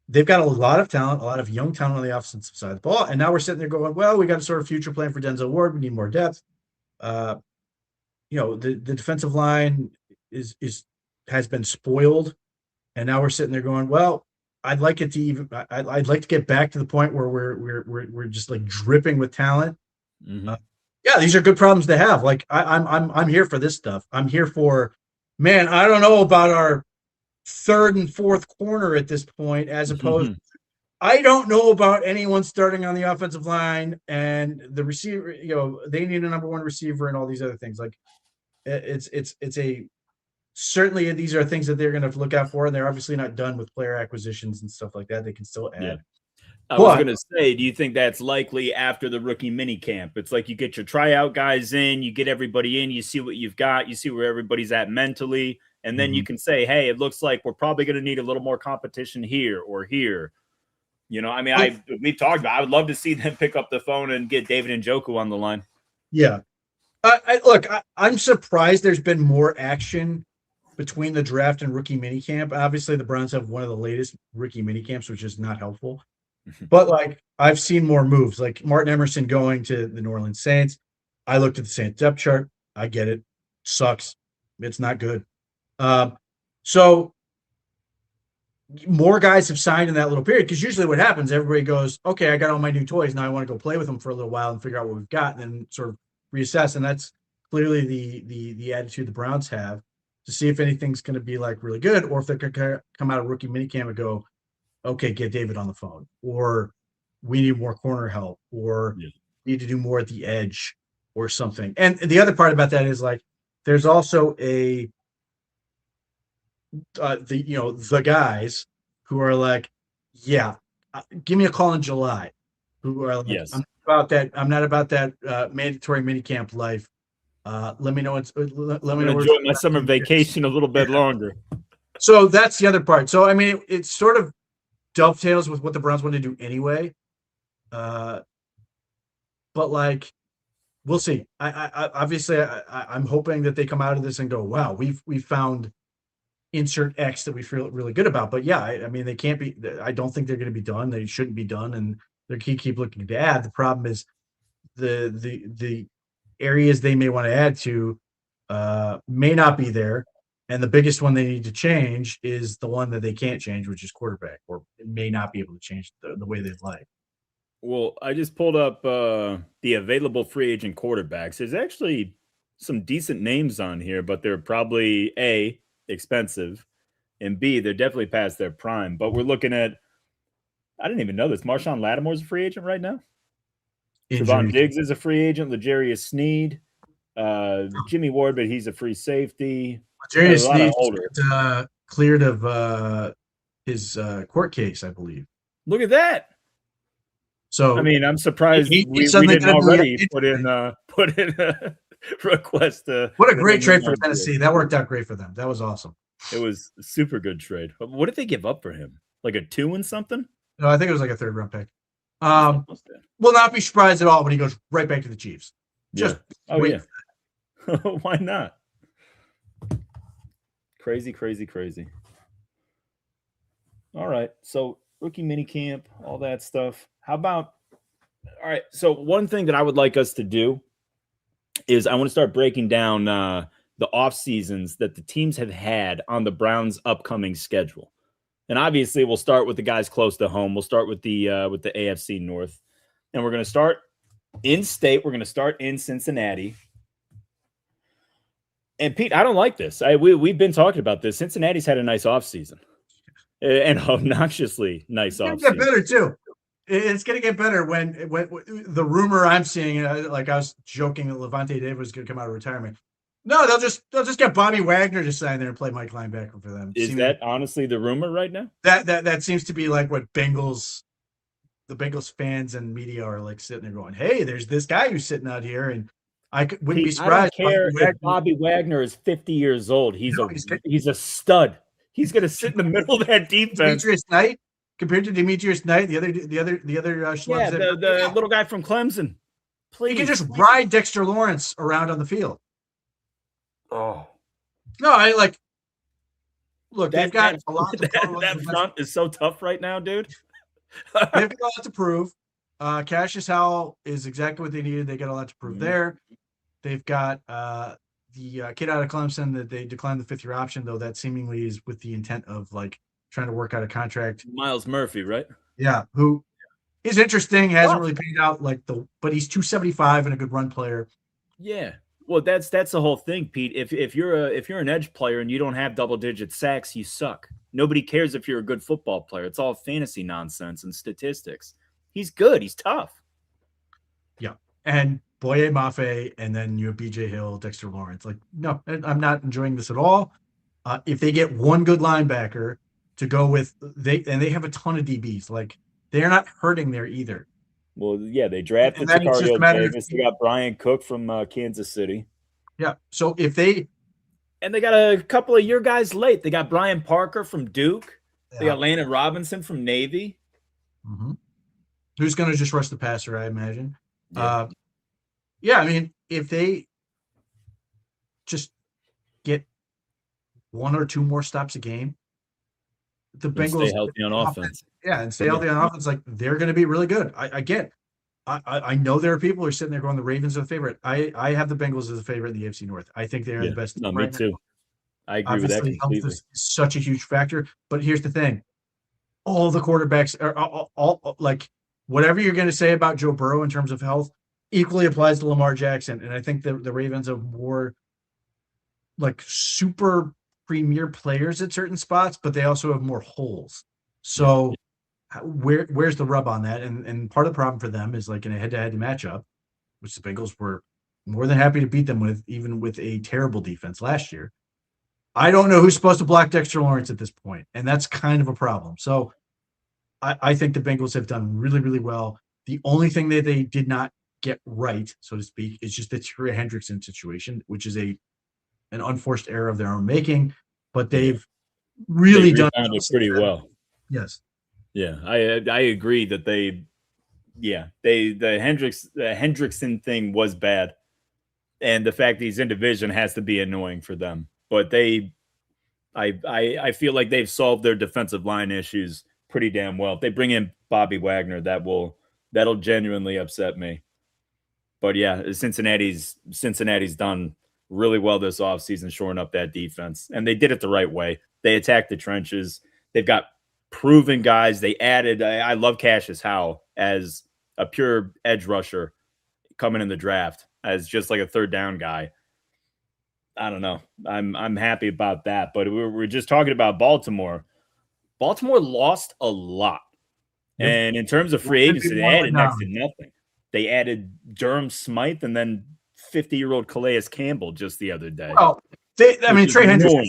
They've got a lot of talent, a lot of young talent on the offensive side of the ball. And now we're sitting there going, well, we got a sort of future plan for Denzel Ward. We need more depth. The defensive line has been spoiled. And now we're sitting there going, well, I'd like to get back to the point where we're just like dripping with talent. Mm-hmm. Yeah, these are good problems to have. Like I'm here for this stuff. I'm here for, man, I don't know about our 3rd and 4th corner at this point, as opposed, I don't know about anyone starting on the offensive line and the receiver, they need a number 1 receiver and all these other things. Like certainly these are things that they're going to look out for, and they're obviously not done with player acquisitions and stuff like that. They can still add. Yeah. I was going to say, do you think that's likely after the rookie mini camp? It's like you get your tryout guys in, you get everybody in, you see what you've got, you see where everybody's at mentally, and then you can say, hey, it looks like we're probably going to need a little more competition here or here. I mean, we've talked about, I would love to see them pick up the phone and get David Njoku on the line. Yeah. I'm surprised there's been more action between the draft and rookie minicamp. Obviously, the Browns have one of the latest rookie minicamps, which is not helpful. But like I've seen more moves, like Martin Emerson going to the New Orleans Saints. I looked at the Saints depth chart. I get it. Sucks. It's not good. So more guys have signed in that little period, because usually what happens, everybody goes, okay, I got all my new toys. Now I want to go play with them for a little while and figure out what we've got and then sort of reassess. And that's clearly the attitude the Browns have. to see if anything's going to be like really good, or if they could come out of rookie minicamp and go, okay, get David on the phone, or we need more corner help, or need to do more at the edge or something. And the other part about that is like, there's also the guys who are like, yeah, give me a call in July, who are like, I'm not about that mandatory minicamp life. Let me know. Let me know. Enjoy my summer vacation a little bit longer. So that's the other part. So I mean, it sort of dovetails with what the Browns want to do anyway. But like, we'll see. I'm hoping that they come out of this and go, wow, we've found insert X that we feel really good about. But yeah, I mean, they can't be. I don't think they're going to be done. They shouldn't be done, and they keep looking to add. The problem is the areas they may want to add to may not be there. And the biggest one they need to change is the one that they can't change, which is quarterback, or may not be able to change the way they'd like. Well, I just pulled up the available free agent quarterbacks. There's actually some decent names on here, but they're probably A, expensive, and B, they're definitely past their prime. But we're looking at, I didn't even know this. Marshawn Lattimore's a free agent right now. Trevon Diggs is a free agent. L'Jarius Sneed, Jimmy Ward, but he's a free safety. L'Jarius Sneed cleared of his court case, I believe. Look at that. So I mean, I'm surprised we didn't already put in a request. What a great trade for Tennessee. That worked out great for them. That was awesome. It was a super good trade. But what did they give up for him? Like a 2 and something? No, I think it was like a 3rd round pick. Will not be surprised at all when he goes right back to the Chiefs. Just wait. Why not? Crazy. All right. So rookie minicamp, all that stuff. How about, all right. So one thing that I would like us to do is I want to start breaking down the off seasons that the teams have had on the Browns' upcoming schedule. And obviously we'll start with the guys close to home. We'll start with the AFC North. And we're going to start in state. We're going to start in Cincinnati. And Pete, I don't like this. We've been talking about this. Cincinnati's had a nice offseason. And obnoxiously nice offseason. It's going to get better, too. It's going to get better when the rumor I'm seeing, like I was joking that Levante David was going to come out of retirement. No, they'll just get Bobby Wagner to sign there and play Mike linebacker for them. Is that honestly the rumor right now? That seems to be like what the Bengals fans and media are like sitting there going, hey, there's this guy who's sitting out here, and wouldn't be surprised. I don't care if Bobby Wagner is 50 years old. He's a stud. He's going to sit in the middle of that defense. Demetrius Knight, compared to Demetrius Knight, the other the little guy from Clemson. Please, he can just ride Dexter Lawrence around on the field. Oh no, I like. Look, they've got a lot. That front is so tough right now, dude. They've got a lot to prove. Cassius Howell is exactly what they needed. They got a lot to prove there. They've got the kid out of Clemson that they declined the 5th-year option, though that seemingly is with the intent of like trying to work out a contract. Miles Murphy, right? Yeah, who is interesting, hasn't really paid out but he's 275 and a good run player. Yeah. Well, that's the whole thing, Pete. If you're an edge player and you don't have double-digit sacks, you suck. Nobody cares if you're a good football player. It's all fantasy nonsense and statistics. He's good. He's tough. Yeah. And Boye Mafe, and then you have BJ Hill, Dexter Lawrence. Like, no, I'm not enjoying this at all. If they get one good linebacker to go with, they have a ton of DBs. Like, they're not hurting there either. Well, yeah, they drafted Sicario Davis. They got Brian Cook from Kansas City. Yeah, so if they... And they got a couple of your guys late. They got Brian Parker from Duke. Yeah. They got Landon Robinson from Navy. Mm-hmm. Who's going to just rush the passer, I imagine. Yeah. I mean, if they just get 1 or 2 more stops a game, the Bengals stay healthy on offense. Yeah, and stay healthy on offense. Like, they're going to be really good. I know there are people who are sitting there going, the Ravens are the favorite. I have the Bengals as the favorite in the AFC North. I think they're the best. No, me too. I agree with that completely. Health is such a huge factor. But here's the thing: all the quarterbacks are all like, whatever you're going to say about Joe Burrow in terms of health equally applies to Lamar Jackson. And I think the Ravens have more like super premier players at certain spots, but they also have more holes. So where's the rub on that? And part of the problem for them is like in a head-to-head matchup, which the Bengals were more than happy to beat them with, even with a terrible defense last year. I don't know who's supposed to block Dexter Lawrence at this point, and that's kind of a problem. So I think the Bengals have done really, really well. The only thing that they did not get right, so to speak, is just the Trey Hendrickson situation, which is an unforced error of their own making, but they've really done pretty well. Yes. Yeah, I agree that the Hendrickson thing was bad, and the fact that he's in division has to be annoying for them. But I feel like they've solved their defensive line issues pretty damn well. If they bring in Bobby Wagner, that'll genuinely upset me. But yeah, Cincinnati's done really well this offseason, shoring up that defense, and they did it the right way. They attacked the trenches. They've got proven guys. They added. I love Cassius Howell as a pure edge rusher coming in the draft as just like a third down guy. I don't know. I'm happy about that. But we're just talking about Baltimore. Baltimore lost a lot. And in terms of free agency, they added next to nothing. They added Durham Smythe and then 50-year-old Calais Campbell just the other day. Well, Trey Hendrickson.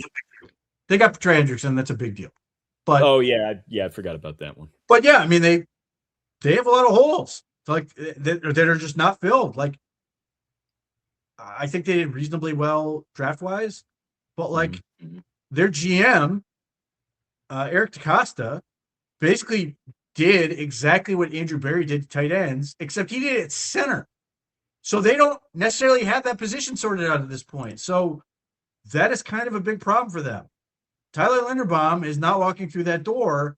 They got Trey Hendrickson. That's a big deal. But I forgot about that one. But yeah, I mean they have a lot of holes like that are just not filled. Like I think they did reasonably well draft wise, but like their GM Eric DaCosta basically did exactly what Andrew Berry did to tight ends, except he did it at center. So they don't necessarily have that position sorted out at this point. So that is kind of a big problem for them. Tyler Linderbaum is not walking through that door.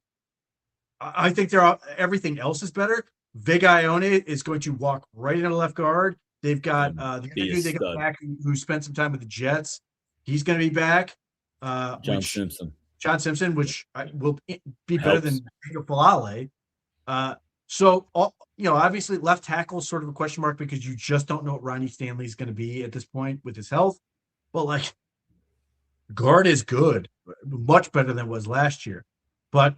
I think everything else is better. Vig Ione is going to walk right into left guard. They've got the dude they got back who spent some time with the Jets. He's going to be back. John Simpson, which will be better than Falale. So, obviously left tackle is sort of a question mark because you just don't know what Ronnie Stanley is going to be at this point with his health. But like guard is good, much better than it was last year. But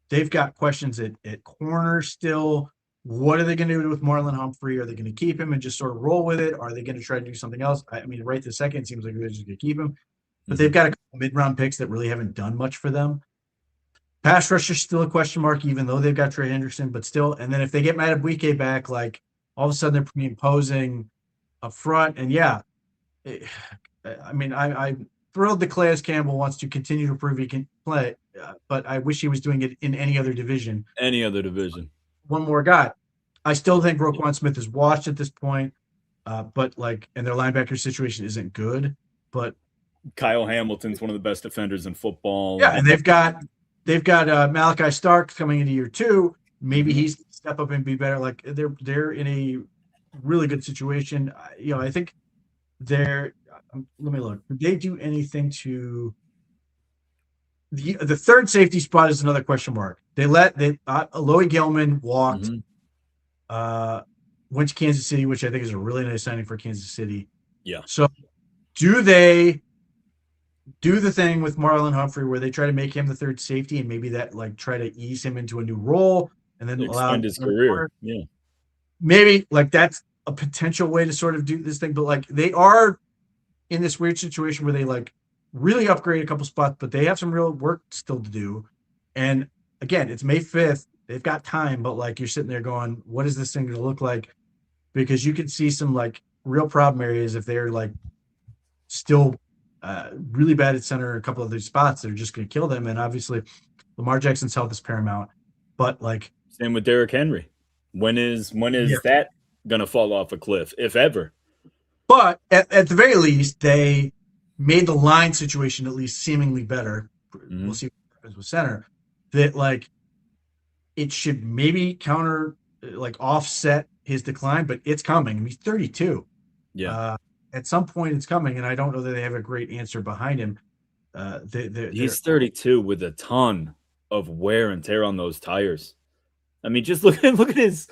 they've got questions at corner still. What are they going to do with Marlon Humphrey? Are they going to keep him and just sort of roll with it? Are they going to try to do something else? I mean, right this second, it seems like they're just going to keep him. But they've got a couple mid-round picks that really haven't done much for them. Pass rush is still a question mark, even though they've got Trey Hendrickson, but still. And then if they get Madubuike back, like all of a sudden they're imposing up front. And I'm thrilled that Calais Campbell wants to continue to prove he can play, but I wish he was doing it in any other division. One more guy. I still think Roquan Smith is washed at this point, but and their linebacker situation isn't good. But Kyle Hamilton's one of the best defenders in football. Yeah, and they've got Malachi Stark coming into year 2. Maybe he's going to step up and be better. Like they're in a really good situation. I think they're. Let me look. Did they do anything to the third safety spot? Is another question mark. Aloy Gilman walked. Went to Kansas City, which I think is a really nice signing for Kansas City. Yeah. So, do they do the thing with Marlon Humphrey where they try to make him the third safety and maybe that try to ease him into a new role and then extend his career? Yeah. Maybe that's a potential way to sort of do this thing, but they are in this weird situation where they really upgrade a couple spots, but they have some real work still to do. And again, it's May 5th. They've got time, but you're sitting there going, what is this thing going to look like? Because you could see some real problem areas if they're still really bad at center. A couple of these spots, they're just going to kill them. And obviously, Lamar Jackson's health is paramount. But same with Derrick Henry. When is that going to fall off a cliff, if ever? But at the very least, they made the line situation at least seemingly better. We'll see what happens with center. That it should maybe counter offset his decline, but it's coming. I mean, he's 32. Yeah. At some point it's coming, and I don't know that they have a great answer behind him. He's 32 with a ton of wear and tear on those tires. I mean, just look at his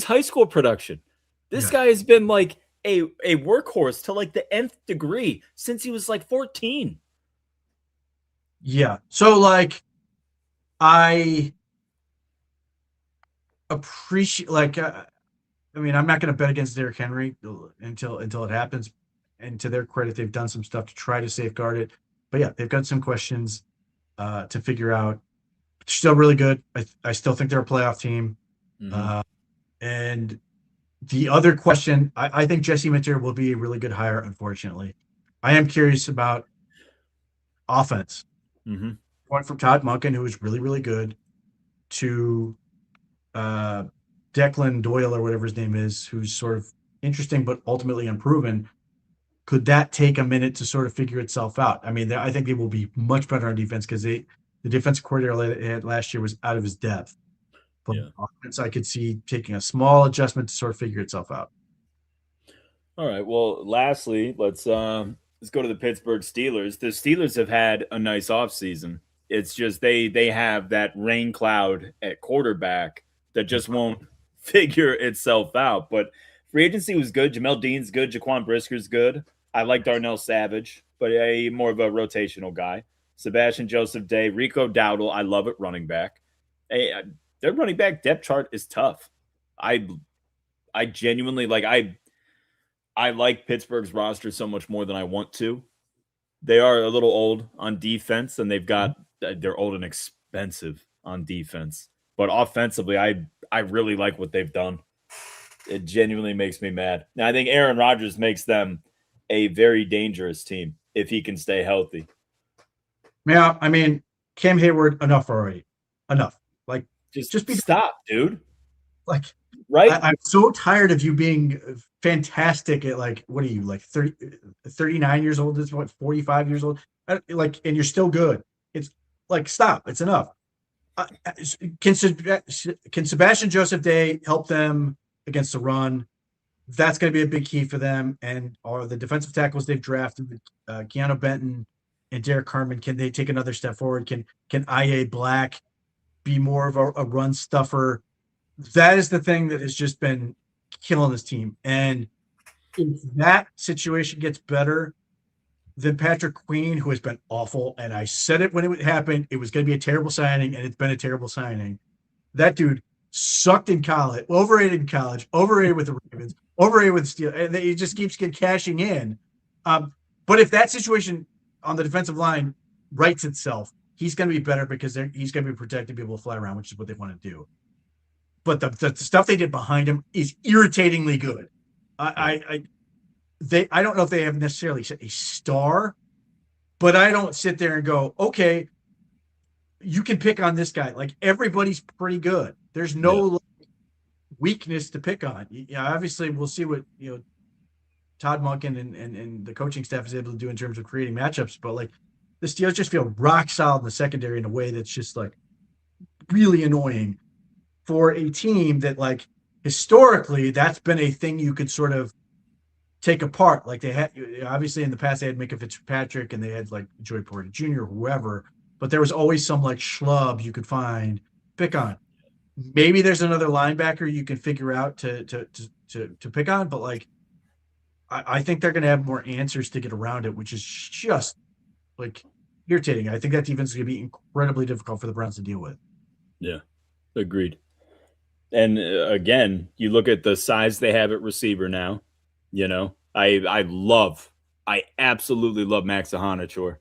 high school production. This guy has been a workhorse to like the nth degree since he was like 14. Yeah. So like I appreciate I mean, I'm not going to bet against Derrick Henry until it happens. And to their credit, they've done some stuff to try to safeguard it. But yeah, they've got some questions to figure out. Still really good. I still think they're a playoff team. Mm-hmm. And the other question, I think Jesse Minter will be a really good hire, unfortunately. I am curious about offense. Mm-hmm. Going from Todd Monken, who was really, really good, to uh, Declan Doyle or whatever his name is, who's sort of interesting but ultimately unproven. Could that take a minute to sort of figure itself out? I mean, I think they will be much better on defense because the defensive coordinator they had last year was out of his depth. But Yeah. offense, I could see taking a small adjustment to sort of figure itself out. All right. Well, lastly, let's go to the Pittsburgh Steelers. The Steelers have had a nice offseason. It's just they have that rain cloud at quarterback that just won't figure itself out. But free agency was good. Jamel Dean's good. Jaquan Brisker's good. I like Darnell Savage, but more of a rotational guy. Sebastian Joseph Day, Rico Dowdle. I love it. Running back. Hey, their running back depth chart is tough. I genuinely I like Pittsburgh's roster so much more than I want to. They are a little old on defense, and they're old and expensive on defense. But offensively, I really like what they've done. It genuinely makes me mad. Now, I think Aaron Rodgers makes them a very dangerous team if he can stay healthy. Yeah, I mean, Cam Hayward, enough already. Enough. Like, Just stop, dude. Like, right? I'm so tired of you being fantastic at like, what are you, like 39 years old? This is what, 45 years old? Like, and you're still good. It's like, stop. It's enough. Can Sebastian Joseph Day help them against the run? That's going to be a big key for them. And are the defensive tackles they've drafted, Keanu Benton and Derek Carmen, can they take another step forward? Can I.A. Black be more of a run stuffer? That is the thing that has just been killing this team. And if that situation gets better, then Patrick Queen, who has been awful, and I said it when it happened, it was going to be a terrible signing, and it's been a terrible signing. That dude sucked in college, overrated in college, overrated with the Ravens, overrated with the Steelers, and he just keeps cashing in. But if that situation on the defensive line rights itself, he's going to be better because he's going to be protected, be able to fly around, which is what they want to do. But the stuff they did behind him is irritatingly good. I don't know if they have necessarily a star, but I don't sit there and go, okay, you can pick on this guy. Like, everybody's pretty good. There's no weakness to pick on. Yeah, obviously we'll see what Todd Monken and the coaching staff is able to do in terms of creating matchups. But like, the Steelers just feel rock solid in the secondary in a way that's just like really annoying for a team that, like, historically that's been a thing you could sort of take apart. Like, they had, obviously in the past they had Minka Fitzpatrick and they had like Joey Porter Jr. or whoever, but there was always some like schlub you could find pick on. Maybe there's another linebacker you can figure out to pick on, but like, I think they're going to have more answers to get around it, which is just like irritating. I think that defense is going to be incredibly difficult for the Browns to deal with. Yeah, agreed. And again, you look at the size they have at receiver now. I absolutely love Max Ahanachour.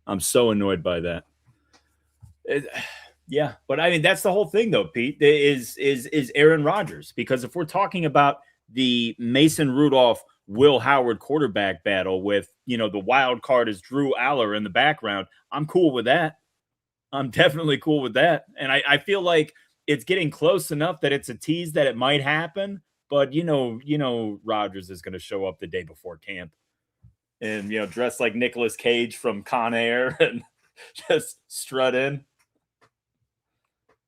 I'm so annoyed by that. Yeah, but I mean, that's the whole thing, though, Pete. Is Aaron Rodgers, because if we're talking about the Mason Rudolph, Will Howard quarterback battle with the wild card is Drew Aller in the background, I'm cool with that. I'm definitely cool with that, and I feel like it's getting close enough that it's a tease that it might happen. But Rodgers is going to show up the day before camp, and dressed like Nicolas Cage from Con Air and just strut in.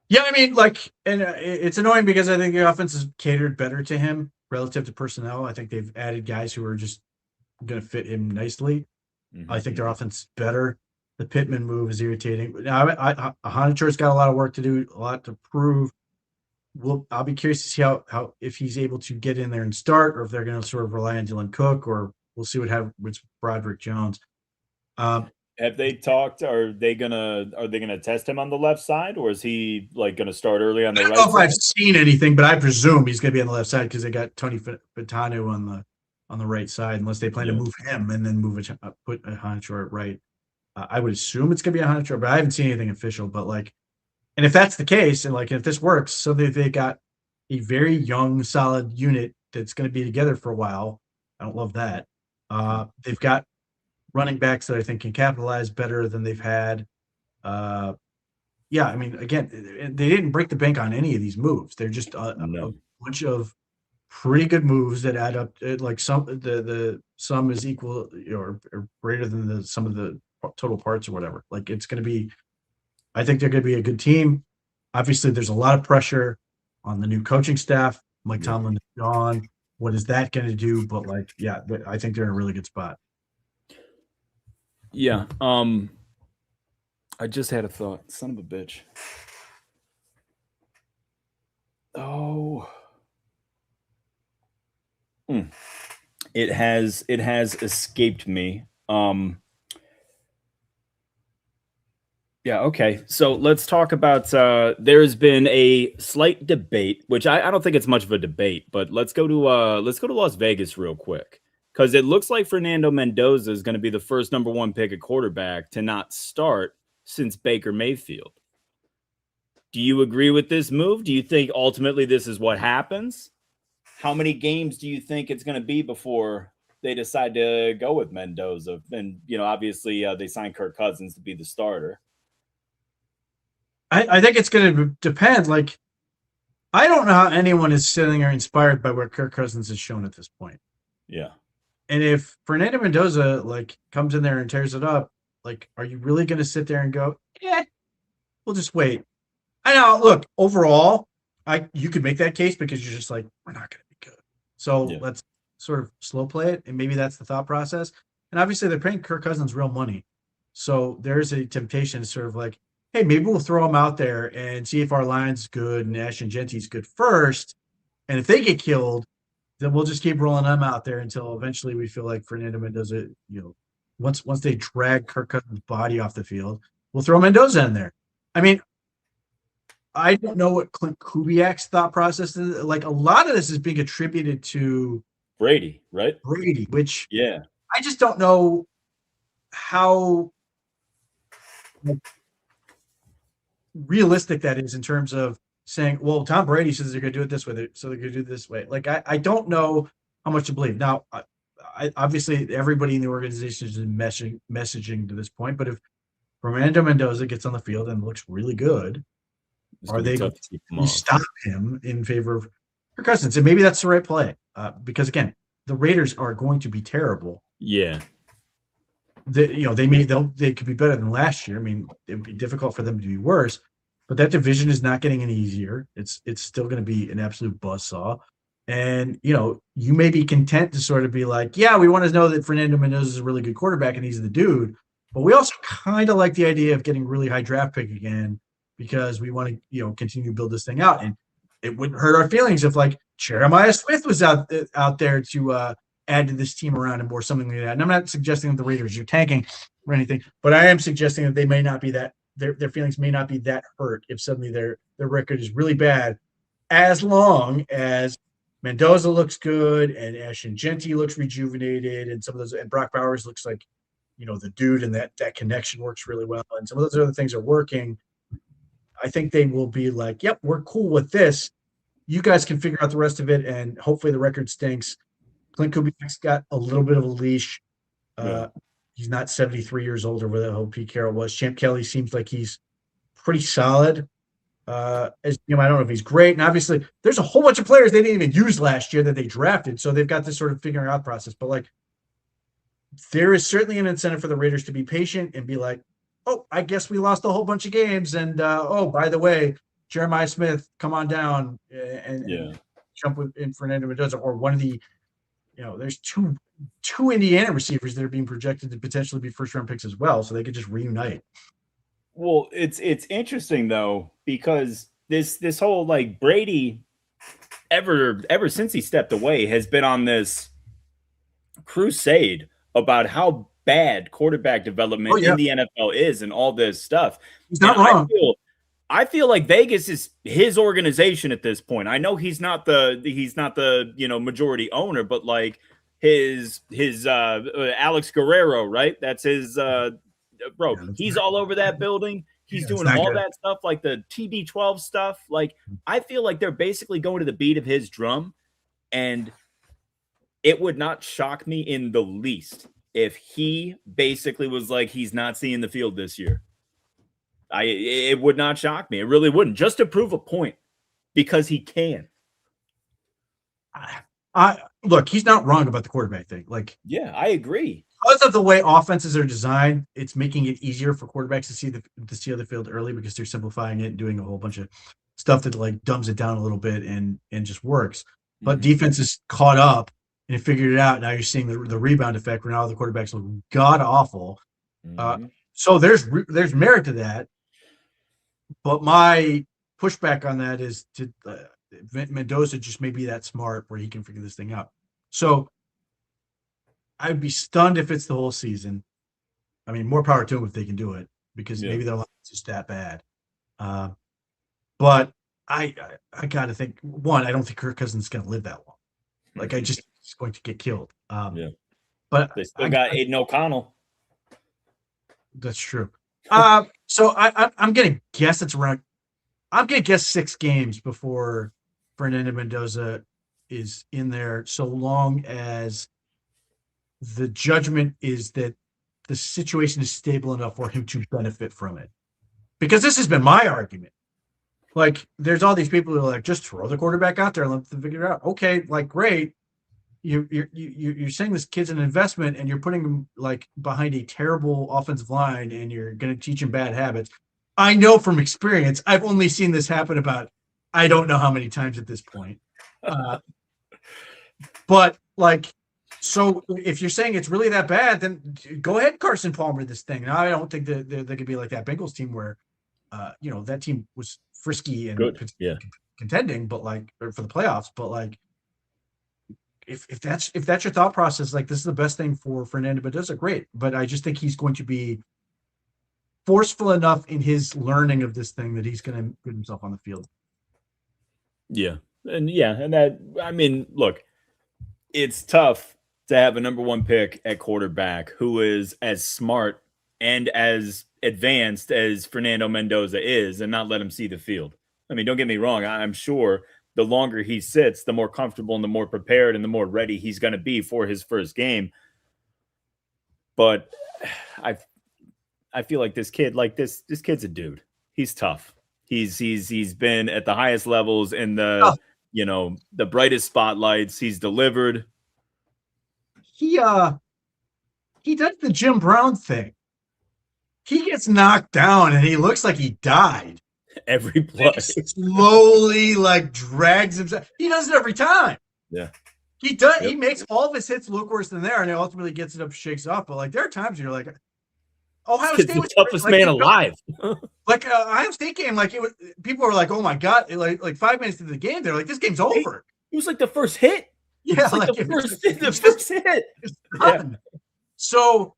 Yeah, I mean, like, and it's annoying because I think the offense is catered better to him relative to personnel. I think they've added guys who are just going to fit him nicely. Mm-hmm. I think their offense is better. The Pittman move is irritating. Now, Hanachour's got a lot of work to do, a lot to prove. I'll be curious to see how if he's able to get in there and start, or if they're going to sort of rely on Dylan Cook, or we'll see what happens with Broderick Jones. Have they talked? Are they gonna test him on the left side, or is he like gonna start early on I the don't know right if side? I've seen anything, but I presume he's going to be on the left side because they got Tony Fitano on the right side, unless they plan to Yeah. move him and then put a Honcho at right. I would assume it's going to be a Honcho, but I haven't seen anything official. But like, and if that's the case, and like if this works, so they got a very young, solid unit that's going to be together for a while. I don't love that. They've got running backs that I think can capitalize better than they've had. Uh, yeah, I mean, again, they didn't break the bank on any of these moves. They're just a No. bunch of pretty good moves that add up. Like the sum is equal or greater than the sum of the total parts or whatever. Like it's going to be. I think they're going to be a good team. Obviously, there's a lot of pressure on the new coaching staff. Mike Yeah. Tomlin is gone. What is that going to do? But like, yeah, I think they're in a really good spot. Yeah. I just had a thought. Son of a bitch. Oh. It has escaped me. Yeah, okay. So let's talk about there has been a slight debate, which I don't think it's much of a debate, but let's go to Las Vegas real quick. Because it looks like Fernando Mendoza is going to be the first number one pick at quarterback to not start since Baker Mayfield. Do you agree with this move? Do you think ultimately this is what happens? How many games do you think it's going to be before they decide to go with Mendoza? And, obviously they signed Kirk Cousins to be the starter. I think it's going to depend. Like, I don't know how anyone is sitting there inspired by what Kirk Cousins has shown at this point. Yeah. And if Fernando Mendoza like comes in there and tears it up, like, are you really going to sit there and go, yeah, we'll just wait? I know. Look, overall, you could make that case because you're just like, we're not going to be good. So Yeah. let's sort of slow play it, and maybe that's the thought process. And obviously, they're paying Kirk Cousins real money, so there's a temptation to sort of like, hey, maybe we'll throw him out there and see if our line's good and Ash and Genty's good first, and if they get killed, then we'll just keep rolling them out there until eventually we feel like Fernando Mendoza, once they drag Kirk Cousins' body off the field, we'll throw Mendoza in there. I mean, I don't know what Clint Kubiak's thought process is. Like a lot of this is being attributed to Brady, right? Brady, which Yeah. I just don't know how realistic that is in terms of saying, well, Tom Brady says they're going to do it this way, so they're going to do it this way. Like, I don't know how much to believe. Now, obviously, everybody in the organization is messaging to this point, but if Fernando Mendoza gets on the field and looks really good, It's are going to be they tough going to keep him to off. stop him in favor of Kirk Cousins? And maybe that's the right play because, again, the Raiders are going to be terrible. Yeah. They could be better than last year. I mean, it would be difficult for them to be worse, but that division is not getting any easier. It's still going to be an absolute buzzsaw. And, you may be content to sort of be like, yeah, we want to know that Fernando Mendoza is a really good quarterback and he's the dude. But we also kind of like the idea of getting really high draft pick again because we want to, continue to build this thing out. And it wouldn't hurt our feelings if like Jeremiah Smith was out there to add to this team around him or something like that. And I'm not suggesting that the Raiders are tanking or anything, but I am suggesting that they may not be that their feelings may not be that hurt if suddenly their record is really bad, as long as Mendoza looks good and Ashton Genty looks rejuvenated and some of those, and Brock Bowers looks like, the dude, and that connection works really well. And some of those other things are working. I think they will be like, yep, we're cool with this. You guys can figure out the rest of it. And hopefully the record stinks. Clint Kubiak's got a little bit of a leash. Yeah. He's not 73 years old or whatever the hell Pete Carroll was. Champ Kelly seems like he's pretty solid. I don't know if he's great. And obviously, there's a whole bunch of players they didn't even use last year that they drafted. So they've got this sort of figuring out process. But like, there is certainly an incentive for the Raiders to be patient and be like, oh, I guess we lost a whole bunch of games. And oh, by the way, Jeremiah Smith, come on down and jump in Fernando Mendoza, or one of the, there's two Indiana receivers that are being projected to potentially be first round picks as well, so they could just reunite. Well, it's interesting though, because this whole like Brady ever since he stepped away has been on this crusade about how bad quarterback Oh development yeah, in the NFL is and all this stuff. he's And not wrong. I feel like Vegas is his organization at this point. I know he's not the majority owner, but like his Alex Guerrero, right? That's his bro. Yeah, that's He's all over that building. He's yeah, it's doing not all good. that stuff, like the TB12 stuff. Like I feel like they're basically going to the beat of his drum, and it would not shock me in the least if he basically was like he's not seeing the field this year. It would not shock me. It really wouldn't. Just to prove a point, because he can. I look, he's not wrong about the quarterback thing. Like, Yeah, I agree. because of the way offenses are designed, it's making it easier for quarterbacks to see the field early because they're simplifying it and doing a whole bunch of stuff that like dumbs it down a little bit and just works. But defense is caught up and figured it out. Now you're seeing the rebound effect where now the quarterbacks look god awful. So there's merit to that. But my pushback on that is to Mendoza just may be that smart where he can figure this thing out. So I'd be stunned if it's the whole season. I mean, more power to them if they can do it, because maybe their line is just that bad. But I got to think, one, I don't think Kirk Cousins is going to live that long. Like, I just he's going to get killed. But they still got Aiden O'Connell. That's true. So I'm gonna guess it's around. I'm gonna guess 6 games before Fernando Mendoza is in there, so long as the judgment is that the situation is stable enough for him to benefit from it. Because this has been my argument. Like, there's all these people who are like, just throw the quarterback out there and let them figure it out. Okay, like, great. You're saying this kid's an investment and you're putting him like behind a terrible offensive line and you're going to teach him bad habits. I know from experience, I've only seen this happen about, I don't know how many times at this point. But like, so if you're saying it's really that bad, then go ahead, Carson Palmer, this thing. Now, I don't think that they could be like that Bengals team where, that team was frisky and Good. Yeah. contending, but like, or for the playoffs, but like, if that's your thought process, like this is the best thing for Fernando Mendoza, great. But I just think he's going to be forceful enough in his learning of this thing that he's going to put himself on the field. Yeah. And that, I mean, look, it's tough to have a number 1 pick at quarterback who is as smart and as advanced as Fernando Mendoza is and not let him see the field. I mean, don't get me wrong. I'm sure the longer he sits, the more comfortable and the more prepared and the more ready he's going to be for his first game. But I feel like this kid, like this kid's a dude. He's tough. He's been at the highest levels in the the brightest spotlights. He's delivered. He does the Jim Brown thing. He gets knocked down and he looks like he died. Every play. Slowly like drags himself. He does it every time. Yeah. He does. Yep. He makes all of his hits look worse than they are, and he ultimately gets it up, shakes it off. But like there are times you're like, Ohio State was the toughest man alive. Like Ohio State game, like it was. People were like, "Oh my god!" Like 5 minutes into the game, they're like, "This game's over." It was like the first hit. Yeah, like the first hit. Yeah. So,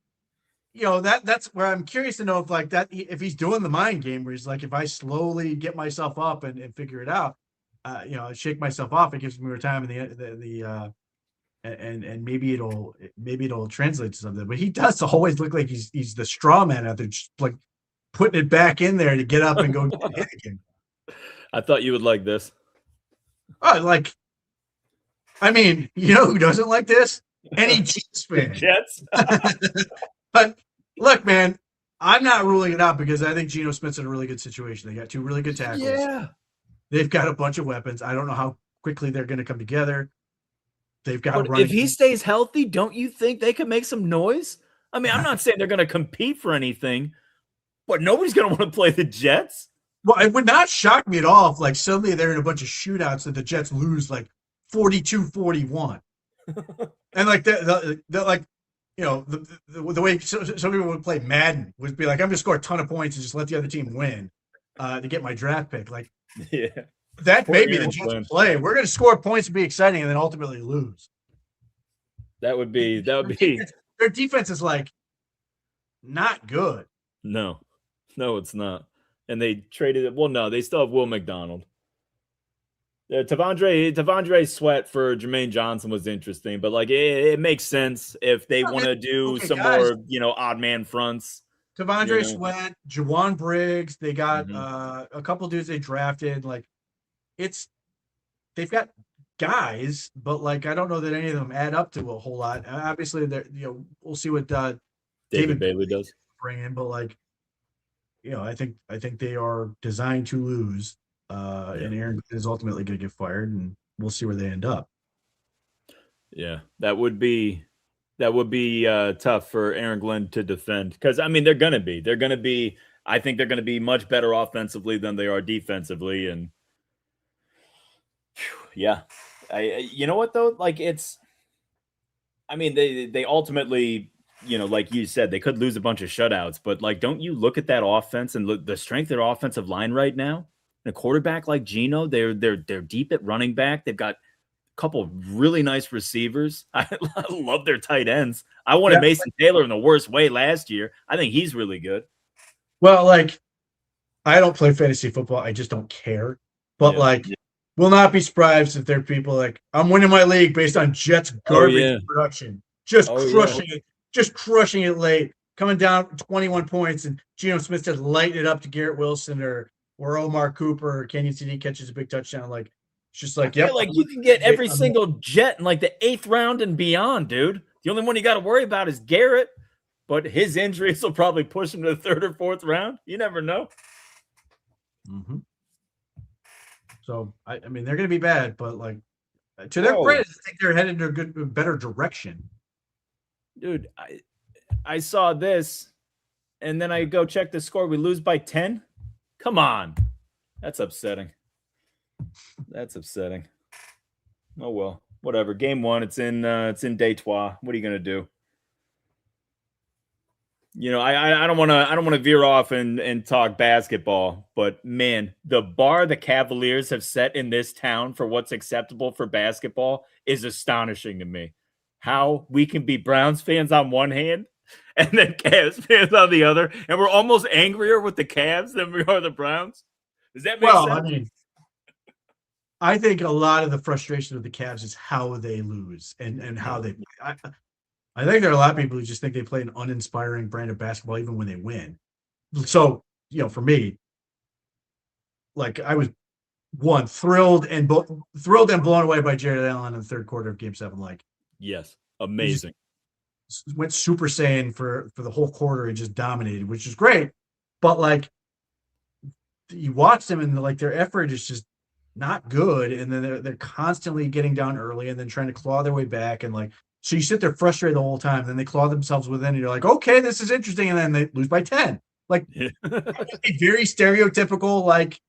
that's where I'm curious to know if like that if he's doing the mind game where he's like, if I slowly get myself up and figure it out, shake myself off, it gives me more time and maybe it'll translate to something. But he does always look like he's the straw man out there, just like putting it back in there to get up and go get it again. I thought you would like this. I mean, who doesn't like this? Any Jets fan. Jets. But look, man, I'm not ruling it out because I think Geno Smith's in a really good situation. They got 2 really good tackles. Yeah. They've got a bunch of weapons. I don't know how quickly they're going to come together. They've got to run. If he stays healthy, don't you think they could make some noise? I mean, I'm not saying they're going to compete for anything, but nobody's going to want to play the Jets. Well, it would not shock me at all if, like, suddenly they're in a bunch of shootouts and the Jets lose, like, 42-41. And, like, they're like, the way some people would play Madden would be like, I'm going to score a ton of points and just let the other team win. to get my draft pick. Like, Yeah. that Poor may be the Aaron Jets Glenn. play. We're going to score points and be exciting, and then ultimately lose. That would be Their defense is like not good. no, it's not. And they traded it. Well, no, they still have Will McDonald. Tavondre Sweat for Jermaine Johnson was interesting, but like it makes sense if they want to do some guys. more, odd man fronts. Tavondre Sweat, Jawan Briggs. They got Mm-hmm. a couple dudes they drafted. Like, they've got guys, but like I don't know that any of them add up to a whole lot. Obviously, we'll see what David Bailey does bring in, but like, I think they are designed to lose. And Aaron is ultimately going to get fired, and we'll see where they end up. Yeah, that would be tough for Aaron Glenn to defend, because I mean they're gonna be. I think they're gonna be much better offensively than they are defensively, and yeah, you know what though, like I mean they ultimately, like you said, they could lose a bunch of shutouts, but like don't you look at that offense and look the strength of their offensive line right now? And a quarterback like Geno, they're deep at running back. They've got couple of really nice receivers. I love their tight ends. I wanted Mason Taylor in the worst way last year. I think he's really good. Well, like, I don't play fantasy football. I just don't care. But will not be surprised if there are people like, I'm winning my league based on Jets garbage production. Just crushing it late, coming down 21 points, and Geno Smith just lighting it up to Garrett Wilson or Omar Cooper or Kenyon CD catches a big touchdown. Like, it's just like, I feel like you can get every single Jet in like the 8th round and beyond, dude. The only one you got to worry about is Garrett, but his injuries will probably push him to the 3rd or 4th round. You never know. Mm-hmm. So I mean, they're going to be bad, but like, to their credit, I think they're headed in a better direction. Dude, I saw this, and then I go check the score. We lose by 10. Come on, that's upsetting. That's upsetting. Oh well, whatever. Game 1, it's in Detroit. What are you gonna do? I don't want to veer off and talk basketball, but man, the bar the Cavaliers have set in this town for what's acceptable for basketball is astonishing to me. How we can be Browns fans on one hand and then Cavs fans on the other, and we're almost angrier with the Cavs than we are the Browns. Does that make sense? I mean, I think a lot of the frustration of the Cavs is how they lose and how they. I think there are a lot of people who just think they play an uninspiring brand of basketball even when they win. So, for me, like, I was thrilled and blown away by Jared Allen in the 3rd quarter of Game 7. Like, yes, amazing. Went Super Saiyan for the whole quarter and just dominated, which is great. But like, you watch them and like their effort is just not good, and then they're constantly getting down early and then trying to claw their way back, and like, so you sit there frustrated the whole time. Then they claw themselves within, and you're like, okay, this is interesting, and then they lose by 10. Like, a very stereotypical like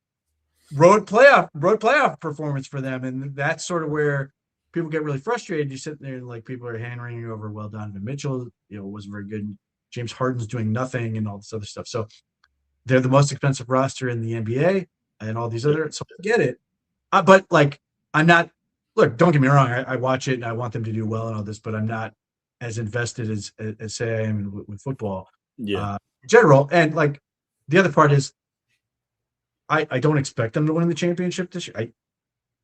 road playoff performance for them, and that's sort of where people get really frustrated. You're sitting there and like people are hand-wringing you over. Well, Donovan Mitchell, wasn't very good. James Harden's doing nothing, and all this other stuff. So they're the most expensive roster in the NBA, and all these other. So I get it. But like, I'm not. Look, don't get me wrong. I watch it and I want them to do well and all this, but I'm not as invested as say I am with football. In general. And like, the other part is, I don't expect them to win the championship this year. I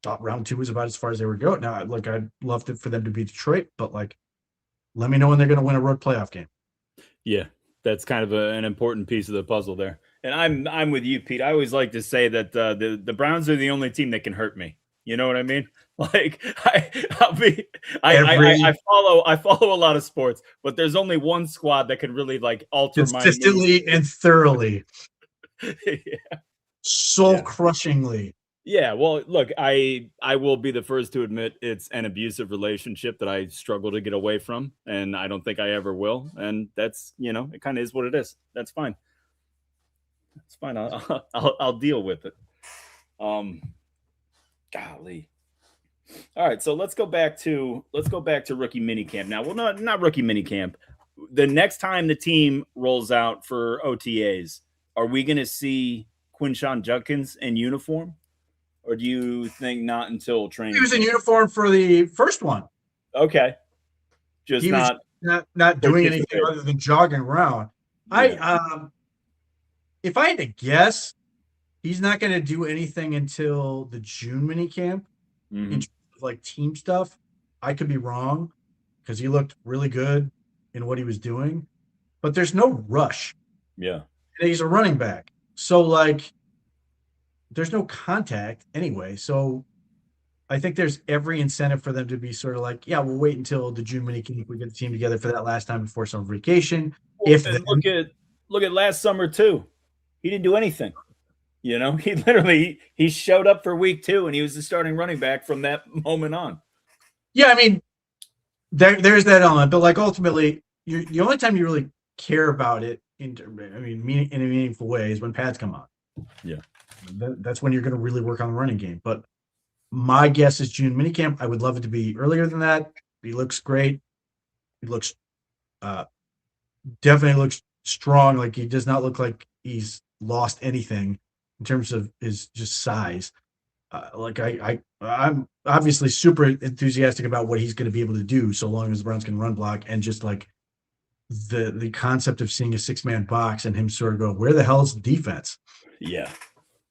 thought round 2 was about as far as they would go. Now, like, I'd love for them to beat Detroit, but like, let me know when they're going to win a road playoff game. Yeah, that's kind of an important piece of the puzzle there. And I'm with you, Pete. I always like to say that the Browns are the only team that can hurt me. You know what I mean? Like, I follow a lot of sports, but there's only one squad that can really like alter my consistently and thoroughly. Yeah. Soul crushingly. Yeah, well, look, I will be the first to admit it's an abusive relationship that I struggle to get away from, and I don't think I ever will. And that's, it kind of is what it is. That's fine. That's fine. I'll deal with it. Golly. All right, so let's go back to Rookie Minicamp now. Well, not Rookie Minicamp. The next time the team rolls out for OTAs, are we going to see Quinshon Judkins in uniform, or do you think not until He training was in camp? uniform for the first one. Okay, just He was not not doing anything participate. other than jogging around. I Yeah. if I had to guess, he's not going to do anything until the June mini camp in Hmm. terms of like team stuff. I could be wrong because he looked really good in what he was doing, but there's no rush. Yeah. And he's a running back. So like there's no contact anyway. So I think there's every incentive for them to be sort of like, yeah, we'll wait until the June mini camp. We get the team together for that last time before summer vacation. Well, If and then, look at last summer too. He didn't do anything. You know, he literally he showed up for week 2 and he was the starting running back from that moment on. yeah, I mean, there's that element, but like ultimately, the only time you really care about it in a meaningful way is when pads come on. Yeah. That's when you're going to really work on the running game. But my guess is June minicamp. I would love it to be earlier than that. He looks great. He looks uh, definitely looks strong. Like he does not look like he's lost anything in terms of his just size. I'm obviously super enthusiastic about what he's going to be able to do so long as the Browns can run block and just like the concept of seeing a 6-man box and him sort of go, where the hell is the defense? Yeah.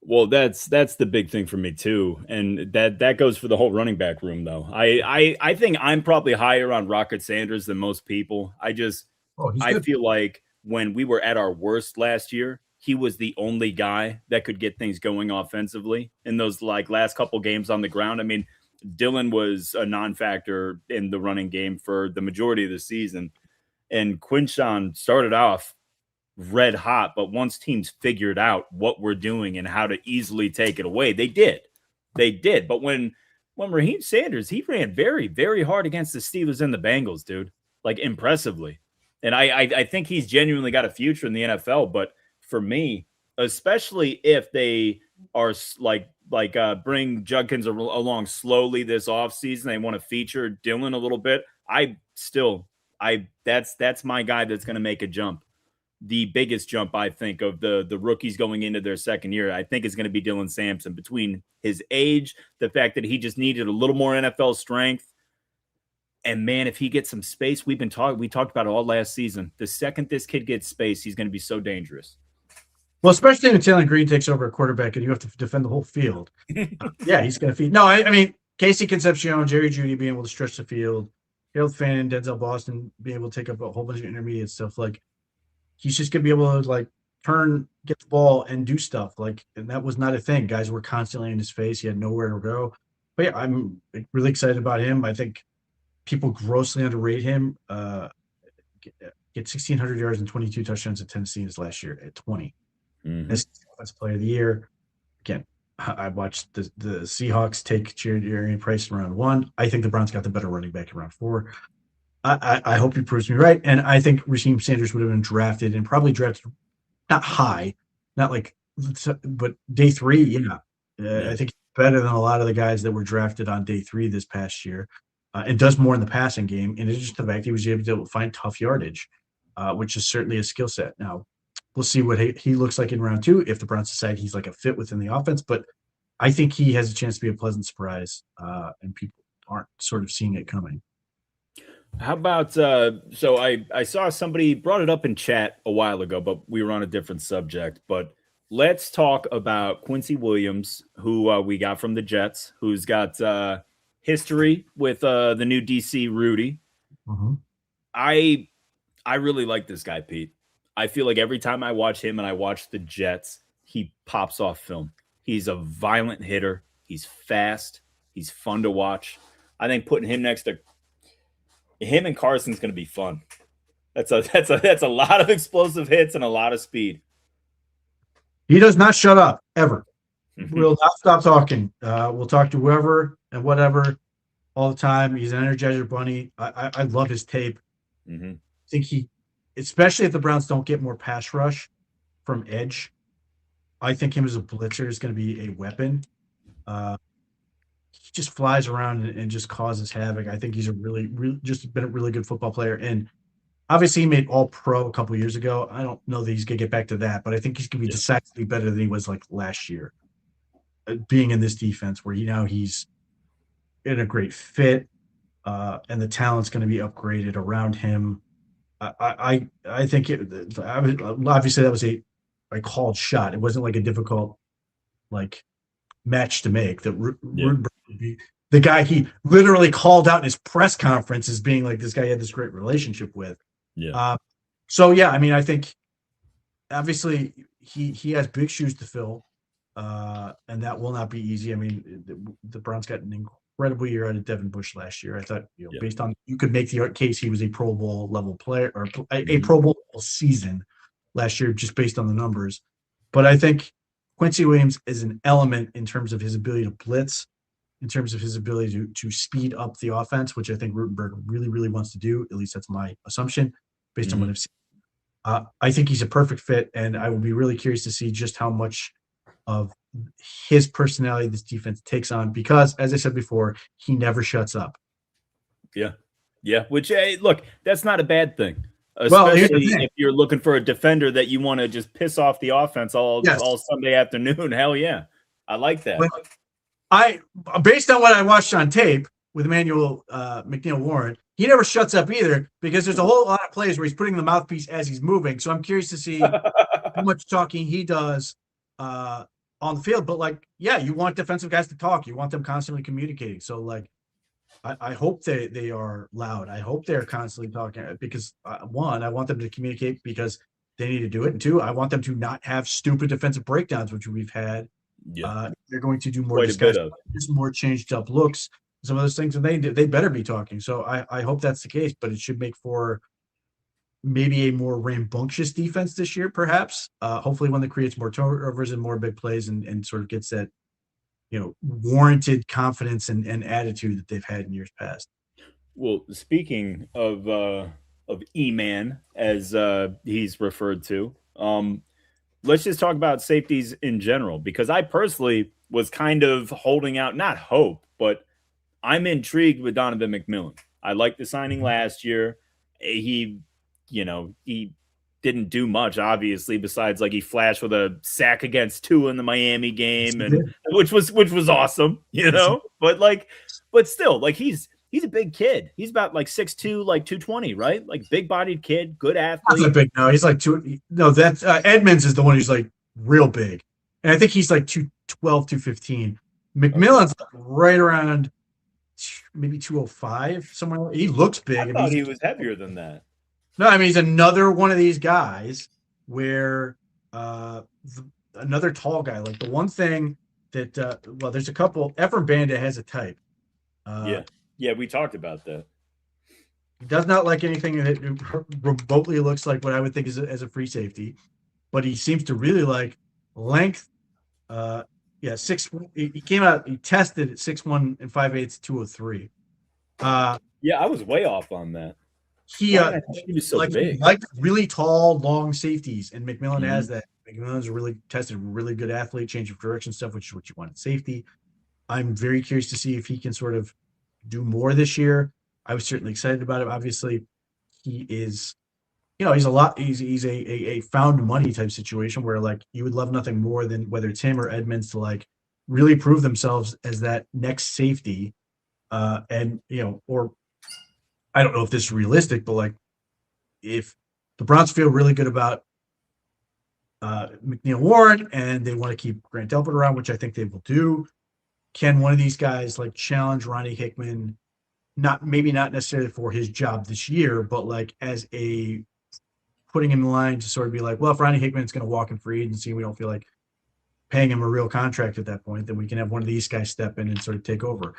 Well, that's the big thing for me too, and that goes for the whole running back room though. I think I'm probably higher on Rocket Sanders than most people. Oh, he's I good. feel like when we were at our worst last year, he was the only guy that could get things going offensively in those like last couple games on the ground. I mean, Dylan was a non-factor in the running game for the majority of the season, and Quinshon started off red hot, but once teams figured out what we're doing and how to easily take it away, they did. They did. But when Raheem Sanders, he ran very, very hard against the Steelers and the Bengals, dude, like impressively. And I think he's genuinely got a future in the NFL. But for me, especially if they are bring Judkins along slowly this offseason, they want to feature Dylan a little bit. That's my guy that's going to make a jump, the biggest jump, I think, of the rookies going into their second year, I think is going to be Dylan Sampson. Between his age, the fact that he just needed a little more NFL strength, and man, if he gets some space, we talked about it all last season. The second this kid gets space, he's going to be so dangerous. Well, especially when Taylor Green takes over a quarterback and you have to defend the whole field. Yeah, he's going to feed. No, I mean, Casey Concepcion, Jerry Jeudy being able to stretch the field, Harold Fannin, Denzel Boston being able to take up a whole bunch of intermediate stuff. Like, he's just gonna be able to like get the ball and do stuff. Like, and that was not a thing. Guys were constantly in his face. He had nowhere to go. But yeah, I'm really excited about him. I think people grossly underrate him. Get 1,600 yards and 22 touchdowns at Tennessee his last year at 20. Mm-hmm. As offensive player of the year. Again, I watched the Seahawks take Jerry Price in round 1. I think the Browns got the better running back in round 4. I hope he proves me right. And I think Raheem Sanders would have been drafted and probably drafted not high, not like, but day 3. Yeah. I think better than a lot of the guys that were drafted on day 3 this past year, and does more in the passing game. And it's just the fact he was able to find tough yardage, which is certainly a skill set. Now, we'll see what he looks like in round 2 if the Browns decide he's like a fit within the offense. But I think he has a chance to be a pleasant surprise, and people aren't sort of seeing it coming. How about so I saw somebody brought it up in chat a while ago, but we were on a different subject. But let's talk about Quincy Williams, who we got from the Jets, who's got history with the new DC Rudy. Mm-hmm. I really like this guy, Pete. I feel like every time I watch him and I watch the Jets, he pops off film. He's a violent hitter. He's fast. He's fun to watch. I think putting him next to him and Carson's going to be fun. That's a lot of explosive hits and a lot of speed. He does not shut up ever. We'll not stop talking. We'll talk to whoever and whatever all the time. He's an Energizer Bunny. I love his tape. Mm-hmm. I think he, especially if the Browns don't get more pass rush from edge, I think him as a blitzer is going to be a weapon. He just flies around and just causes havoc. I think he's a really just been a really good football player. And Obviously, he made All Pro a couple years ago. I don't know that he's gonna get back to that, but I think he's gonna be Yeah. decidedly better than he was like last year. Being in this defense, where he's in a great fit, and the talent's going to be upgraded around him. I think obviously that was a called shot. It wasn't like a difficult like match to make. That Yeah. Rudenberg would be the guy he literally called out in his press conference as being like this guy he had this great relationship with. Yeah. So yeah, I mean, I think obviously he has big shoes to fill, and that will not be easy. I mean, the Browns got an incredible year out of Devin Bush last year. I thought, Yeah. based on you could make the case he was a Pro Bowl level player or a Mhm. Pro Bowl season last year, just based on the numbers. But I think Quincy Williams is an element in terms of his ability to blitz, in terms of his ability to speed up the offense, which I think Rutenberg really, really wants to do. At least that's my assumption based on what Mhm. I've seen. I think he's a perfect fit, and I will be really curious to see just how much of his personality this defense takes on because, as I said before, he never shuts up. Yeah. Yeah. Which, hey, look, that's not a bad thing, Well, here's the especially thing. if you're looking for a defender that you want to just piss off the offense Yes. all Sunday afternoon. Hell yeah. I like that. Well, I, based on what I watched on tape with Emmanuel McNeil Warren, he never shuts up either because there's a whole lot of plays where he's putting the mouthpiece as he's moving. So I'm curious to see how much talking he does on the field. But like, yeah, you want defensive guys to talk. You want them constantly communicating. So like, I hope they are loud. I hope they're constantly talking because one, I want them to communicate because they need to do it, and two, I want them to not have stupid defensive breakdowns, which we've had. Yeah. They're going to do more Quite a bit discussion, of. just more changed up looks, some of those things, and they better be talking. So I hope that's the case, but it should make for maybe a more rambunctious defense this year, perhaps. Hopefully, one that creates more turnovers and more big plays, and sort of gets that warranted confidence and attitude that they've had in years past. Well, speaking of E-Man, as he's referred to, let's just talk about safeties in general, because I personally was kind of holding out, not hope, but I'm intrigued with Donovan McMillan. I liked the signing last year. He didn't do much, obviously, besides like he flashed with a sack against Tua in the Miami game, and which was awesome, but still, like he's a big kid. He's about like 6'2", like 220, right? Like big bodied kid, good Not athlete. that big. No, he's like two. No, that's Edmonds is the one who's like real big, and I think he's like 212, 215. McMillan's like right around maybe 205 somewhere. He looks big. I thought he was heavier than that. No, I mean he's another one of these guys where another tall guy. Like the one thing that well, there's a couple. Ephraim Banda has a type. Yeah, we talked about that. He does not like anything that remotely looks like what I would think is as a free safety, but he seems to really like length. Yeah, six. He came out. He tested at 6'1" and 5/8", 203. Yeah, I was way off on that. He was so big. Like really tall, long safeties, and McMillan has that. McMillan's a really tested, really good athlete, change of direction stuff, which is what you want in safety. I'm very curious to see if he can sort of do more this year. I was certainly excited about it. Obviously, he is, he's a lot. He's a found money type situation where like you would love nothing more than whether it's him or Edmonds to like really prove themselves as that next safety, and or I don't know if this is realistic, but like if the Browns feel really good about McNeil Warren and they want to keep Grant Delpit around, which I think they will do, can one of these guys like challenge Ronnie Hickman? Maybe not necessarily for his job this year, but like as a putting him in line to sort of be like, well, if Ronnie Hickman's going to walk in free agency, we don't feel like paying him a real contract at that point, then we can have one of these guys step in and sort of take over.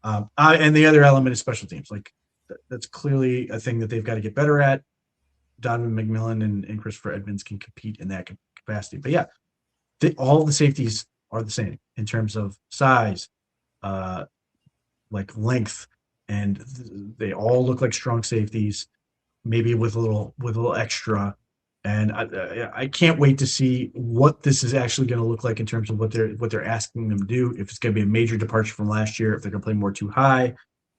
And the other element is special teams. Like that's clearly a thing that they've got to get better at. Donovan McMillan and Christopher Edmonds can compete in that capacity. But yeah, all the safeties are the same in terms of size, like length, and they all look like strong safeties, maybe with a little extra. And I can't wait to see what this is actually going to look like in terms of what they're asking them to do. If it's going to be a major departure from last year, if they're going to play more too high,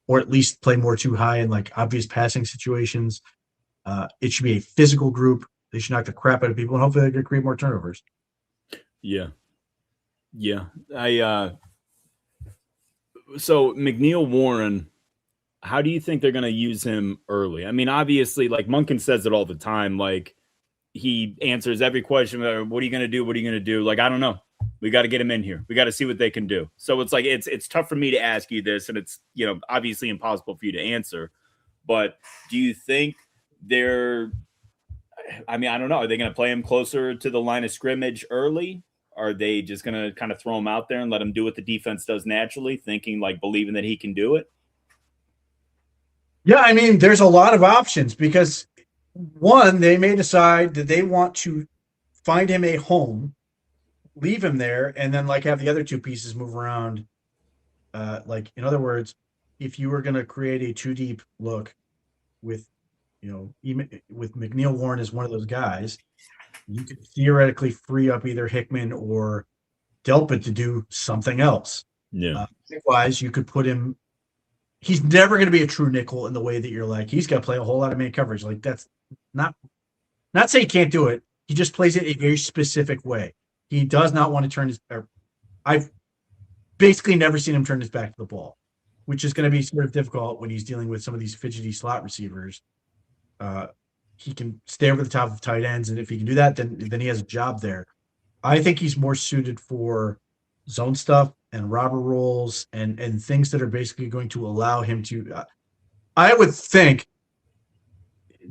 or at least play more too high in like obvious passing situations. It should be a physical group. They should knock the crap out of people, and hopefully they can create more turnovers. Yeah. Yeah. So McNeil Warren, how do you think they're going to use him early? I mean, obviously, like Monken says it all the time. Like, he answers every question. What are you going to do? What are you going to do? Like, I don't know. We got to get him in here. We got to see what they can do. So it's like, it's tough for me to ask you this, and it's, obviously impossible for you to answer. But do you think I don't know. Are they going to play him closer to the line of scrimmage early? Are they just going to kind of throw him out there and let him do what the defense does naturally, believing that he can do it? Yeah, I mean, there's a lot of options because, one, they may decide that they want to find him a home, leave him there, and then have the other two pieces move around. In other words, if you were going to create a 2-deep look with, with McNeil Warren as one of those guys, you could theoretically free up either Hickman or Delpit to do something else. Yeah. Likewise, you could put him. He's never going to be a true nickel in the way that you're like, he's got to play a whole lot of man coverage. Like, that's not saying he can't do it. He just plays it a very specific way. He does not want to turn I've basically never seen him turn his back to the ball, which is going to be sort of difficult when he's dealing with some of these fidgety slot receivers. He can stay over the top of tight ends, and if he can do that, then he has a job there. I think he's more suited for zone stuff and robber roles and things that are basically going to allow him to I would think,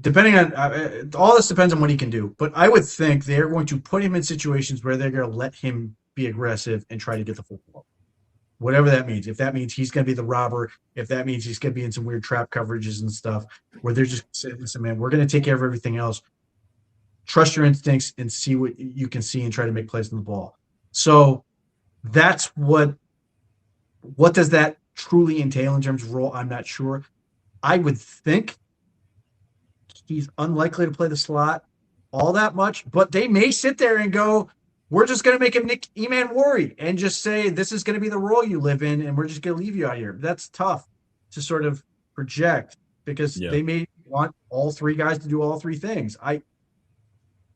depending on all this depends on what he can do, but I would think they're going to put him in situations where they're going to let him be aggressive and try to get the football, whatever that means. If that means he's going to be the robber, if that means he's going to be in some weird trap coverages and stuff where they're just saying, listen, man, we're going to take care of everything else. Trust your instincts and see what you can see and try to make plays on the ball. So that's what does that truly entail in terms of role? I'm not sure. I would think he's unlikely to play the slot all that much, but they may sit there and go, we're just going to make him Nick Eman and just say, this is going to be the role you live in, and we're just going to leave you out here. That's tough to sort of project because they may want all three guys to do all three things.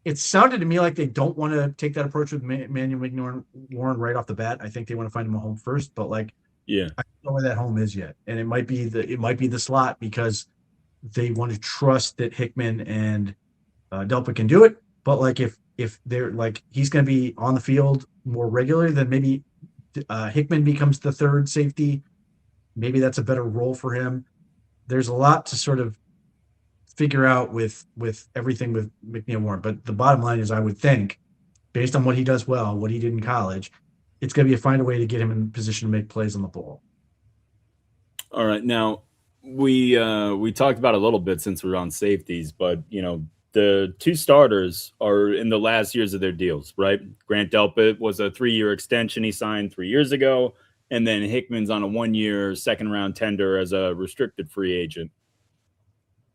It sounded to me like they don't want to take that approach with Manuel McNeil Warren right off the bat. I think they want to find him a home first, but I don't know where that home is yet. And it might be the slot because they want to trust that Hickman and Delpit can do it. But if they're he's going to be on the field more regularly, then maybe Hickman becomes the third safety. Maybe that's a better role for him. There's a lot to sort of figure out with everything with McNeil Warren. But the bottom line is, I would think, based on what he does well, what he did in college, it's going to be find a way to get him in position to make plays on the ball. All right. Now, we talked about a little bit since we're on safeties, but, the two starters are in the last years of their deals, right? Grant Delpit was a 3-year extension he signed 3 years ago, and then Hickman's on a 1-year second-round tender as a restricted free agent.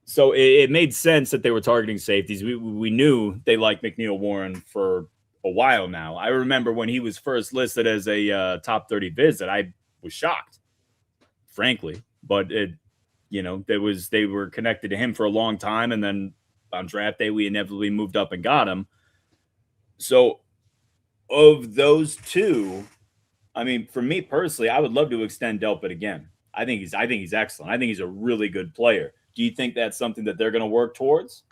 So it made sense that they were targeting safeties. We knew they liked McNeil Warren for a while now. I remember when he was first listed as a top 30 visit, I was shocked, frankly. But they were connected to him for a long time, and then on draft day we inevitably moved up and got him. So of those two, I mean, for me personally, I would love to extend Delpit again. I think he's excellent. I think he's a really good player. Do you think that's something that they're going to work towards?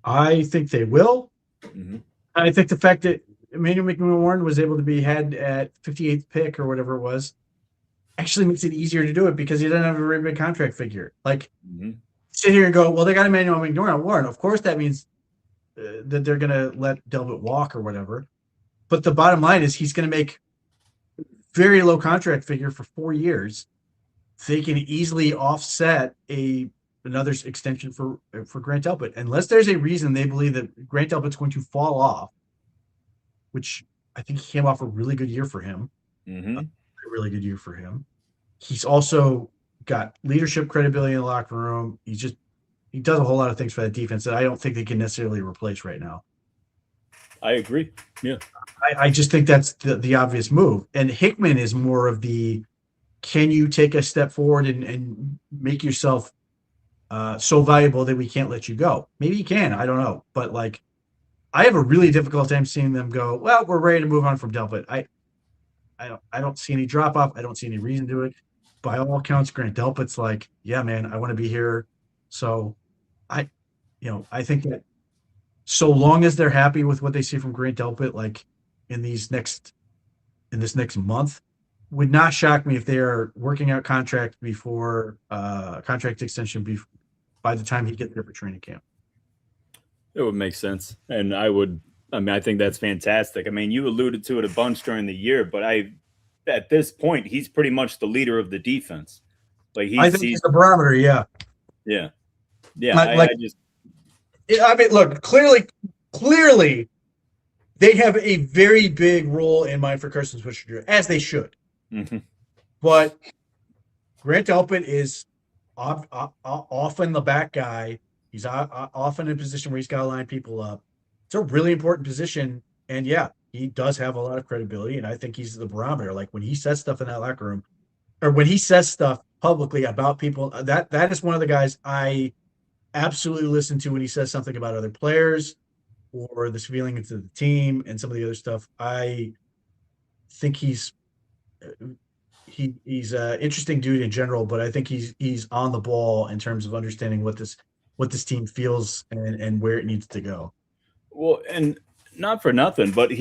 I think they will. Mm-hmm. I think the fact that Emmanuel McNeil Warren was able to be had at 58th pick or whatever it was actually makes it easier to do it because he doesn't have a very big contract figure. Sit here and go, well, they got Emmanuel McNeil Warren. Of course, that means that they're going to let Delpit walk or whatever. But the bottom line is he's going to make very low contract figure for 4 years. They can easily offset another extension for Grant Delpit, unless there's a reason they believe that Grant Delpit's going to fall off, which I think he came off a really good year for him. Mm-hmm. A really good year for him. He's also got leadership credibility in the locker room. He does a whole lot of things for that defense that I don't think they can necessarily replace right now. I agree. Yeah. I just think that's the obvious move. And Hickman is more of the, can you take a step forward and make yourself so valuable that we can't let you go. Maybe he can. I don't know. But like, I have a really difficult time seeing them go, well, we're ready to move on from Delpit. I don't see any drop off. I don't see any reason to it. By all accounts, Grant Delpit's like, yeah, man, I want to be here. So I, I think that so long as they're happy with what they see from Grant Delpit, like in this next month, would not shock me if they are working out contract before contract extension by the time he gets there for training camp. It would make sense. And I think that's fantastic. I mean, you alluded to it a bunch during the year, but at this point, he's pretty much the leader of the defense. Like I think he's the barometer. Yeah. Yeah. Yeah. I mean, look, clearly, they have a very big role in mind for Carson Switzer, as they should. Mm-hmm. But Grant Delpit is often the back guy. He's often in a position where he's got to line people up. It's a really important position. And yeah, he does have a lot of credibility. And I think he's the barometer. Like when he says stuff in that locker room, or when he says stuff publicly about people, that is one of the guys I absolutely listen to when he says something about other players or this feeling into the team and some of the other stuff. I think he's an interesting dude in general, but I think he's on the ball in terms of understanding what this team feels and where it needs to go. Well, and not for nothing, but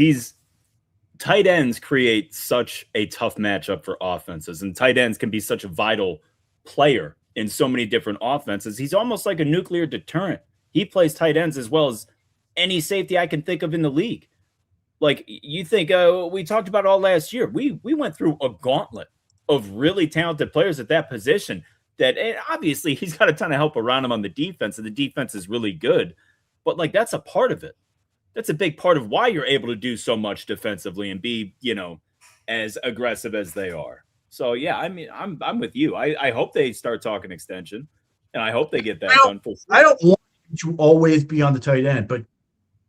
tight ends create such a tough matchup for offenses, and tight ends can be such a vital player in so many different offenses. He's almost like a nuclear deterrent. He plays tight ends as well as any safety I can think of in the league. Like you think, we talked about all last year. We went through a gauntlet of really talented players at that position. That obviously he's got a ton of help around him on the defense, and the defense is really good. But like that's a part of it. That's a big part of why you're able to do so much defensively and be, as aggressive as they are. So yeah, I mean, I'm with you. I hope they start talking extension, and I hope they get that done for sure. I don't want to always be on the tight end, but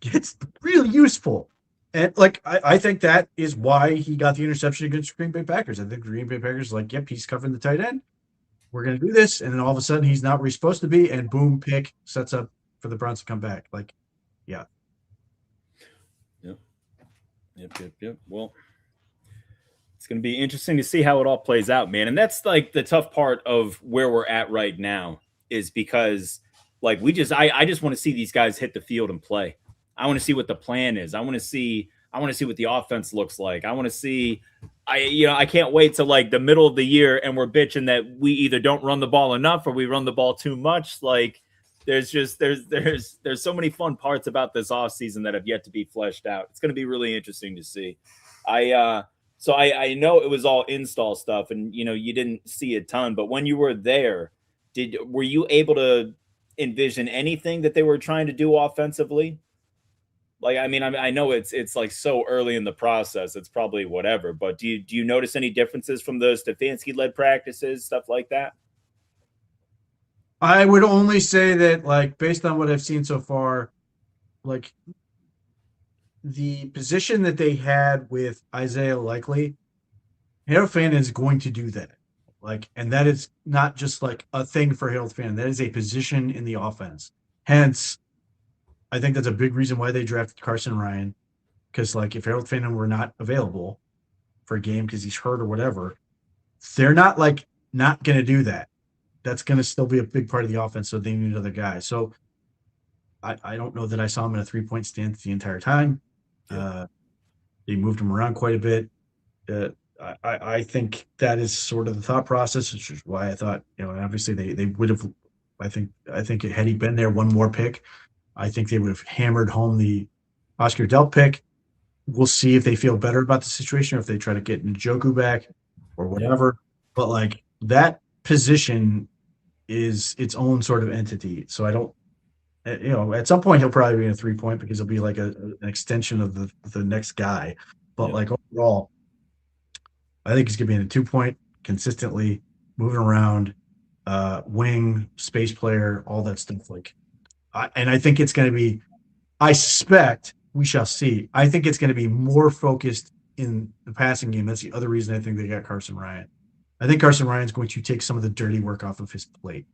it's really useful. And like I think that is why he got the interception against Green Bay Packers. I think Green Bay Packers like, yep, he's covering the tight end. We're going to do this. And then all of a sudden he's not where he's supposed to be. And boom, pick sets up for the Browns to come back. Like, yeah. Yep. Well, it's going to be interesting to see how it all plays out, man. And that's like the tough part of where we're at right now is because like I just want to see these guys hit the field and play. I want to see what the plan is. I want to see what the offense looks like. I want to see, I can't wait till like the middle of the year and we're bitching that we either don't run the ball enough or we run the ball too much. Like there's so many fun parts about this offseason that have yet to be fleshed out. It's going to be really interesting to see. So I know it was all install stuff and, you didn't see a ton, but when you were there, were you able to envision anything that they were trying to do offensively? Like, I mean, I know it's like so early in the process, it's probably whatever, but do you notice any differences from the Stefanski-led practices, stuff like that? I would only say that, like, based on what I've seen so far, like, the position that they had with Isaiah Likely, Harold Fan is going to do that. Like, and that is not just like a thing for Harold Fan. That is a position in the offense. Hence, I think that's a big reason why they drafted Carson Ryan. Because, like, if Harold Fan were not available for a game because he's hurt or whatever, they're not going to do that. That's going to still be a big part of the offense, so they need another guy. So I don't know that I saw him in a three-point stance the entire time. They moved him around quite a bit. I think that is sort of the thought process, which is why I thought, obviously they would have. I think had he been there one more pick, I think they would have hammered home the Oscar Delp pick. We'll see if they feel better about the situation or if they try to get Njoku back or whatever. But like that position is its own sort of entity. So I don't, at some point he'll probably be in a 3-point because he'll be like an extension of the next guy. But like overall, I think he's going to be in a 2-point consistently, moving around, wing, space player, all that stuff. And I think it's going to be, I suspect, we shall see. I think it's going to be more focused in the passing game. That's the other reason I think they got Carson Ryan. I think Carson Ryan's going to take some of the dirty work off of his plate.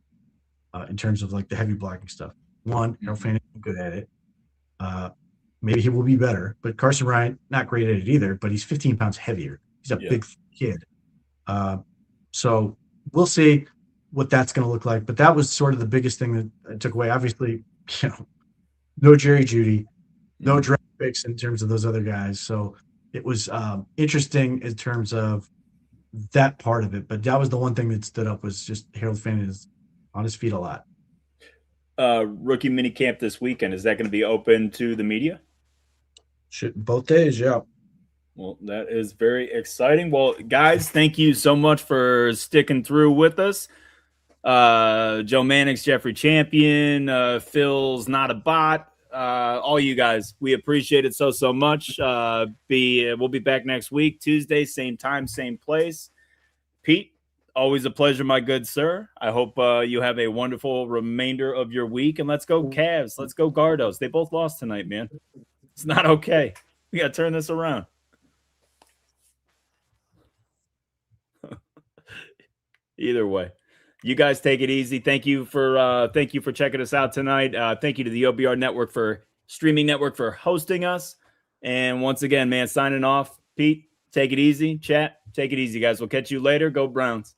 in terms of like the heavy blocking stuff. One, Harold Fanning is good at it. Maybe he will be better, but Carson Bryant, not great at it either, but he's 15 pounds heavier. He's a big kid. So we'll see what that's going to look like. But that was sort of the biggest thing that I took away. Obviously, no Jerry Jeudy, no draft picks in terms of those other guys. So it was interesting in terms of that part of it. But that was the one thing that stood up was just Harold Fanning is on his feet a lot. Rookie Minicamp this weekend. Is that going to be open to the media? Both days, yeah. Well, that is very exciting. Well, guys, thank you so much for sticking through with us. Joe Mannix, Jeffrey Champion, Phil's Not a Bot, all you guys, we appreciate it so much. We'll be back next week, Tuesday, same time, same place. Pete, always a pleasure, my good sir. I hope you have a wonderful remainder of your week, and let's go Cavs. Let's go Gardos. They both lost tonight, man. It's not okay. We got to turn this around. Either way, you guys take it easy. Thank you for checking us out tonight. Thank you to the OBR Network for streaming network for hosting us. And once again, man, signing off. Pete, take it easy. Chat, take it easy, guys. We'll catch you later. Go Browns.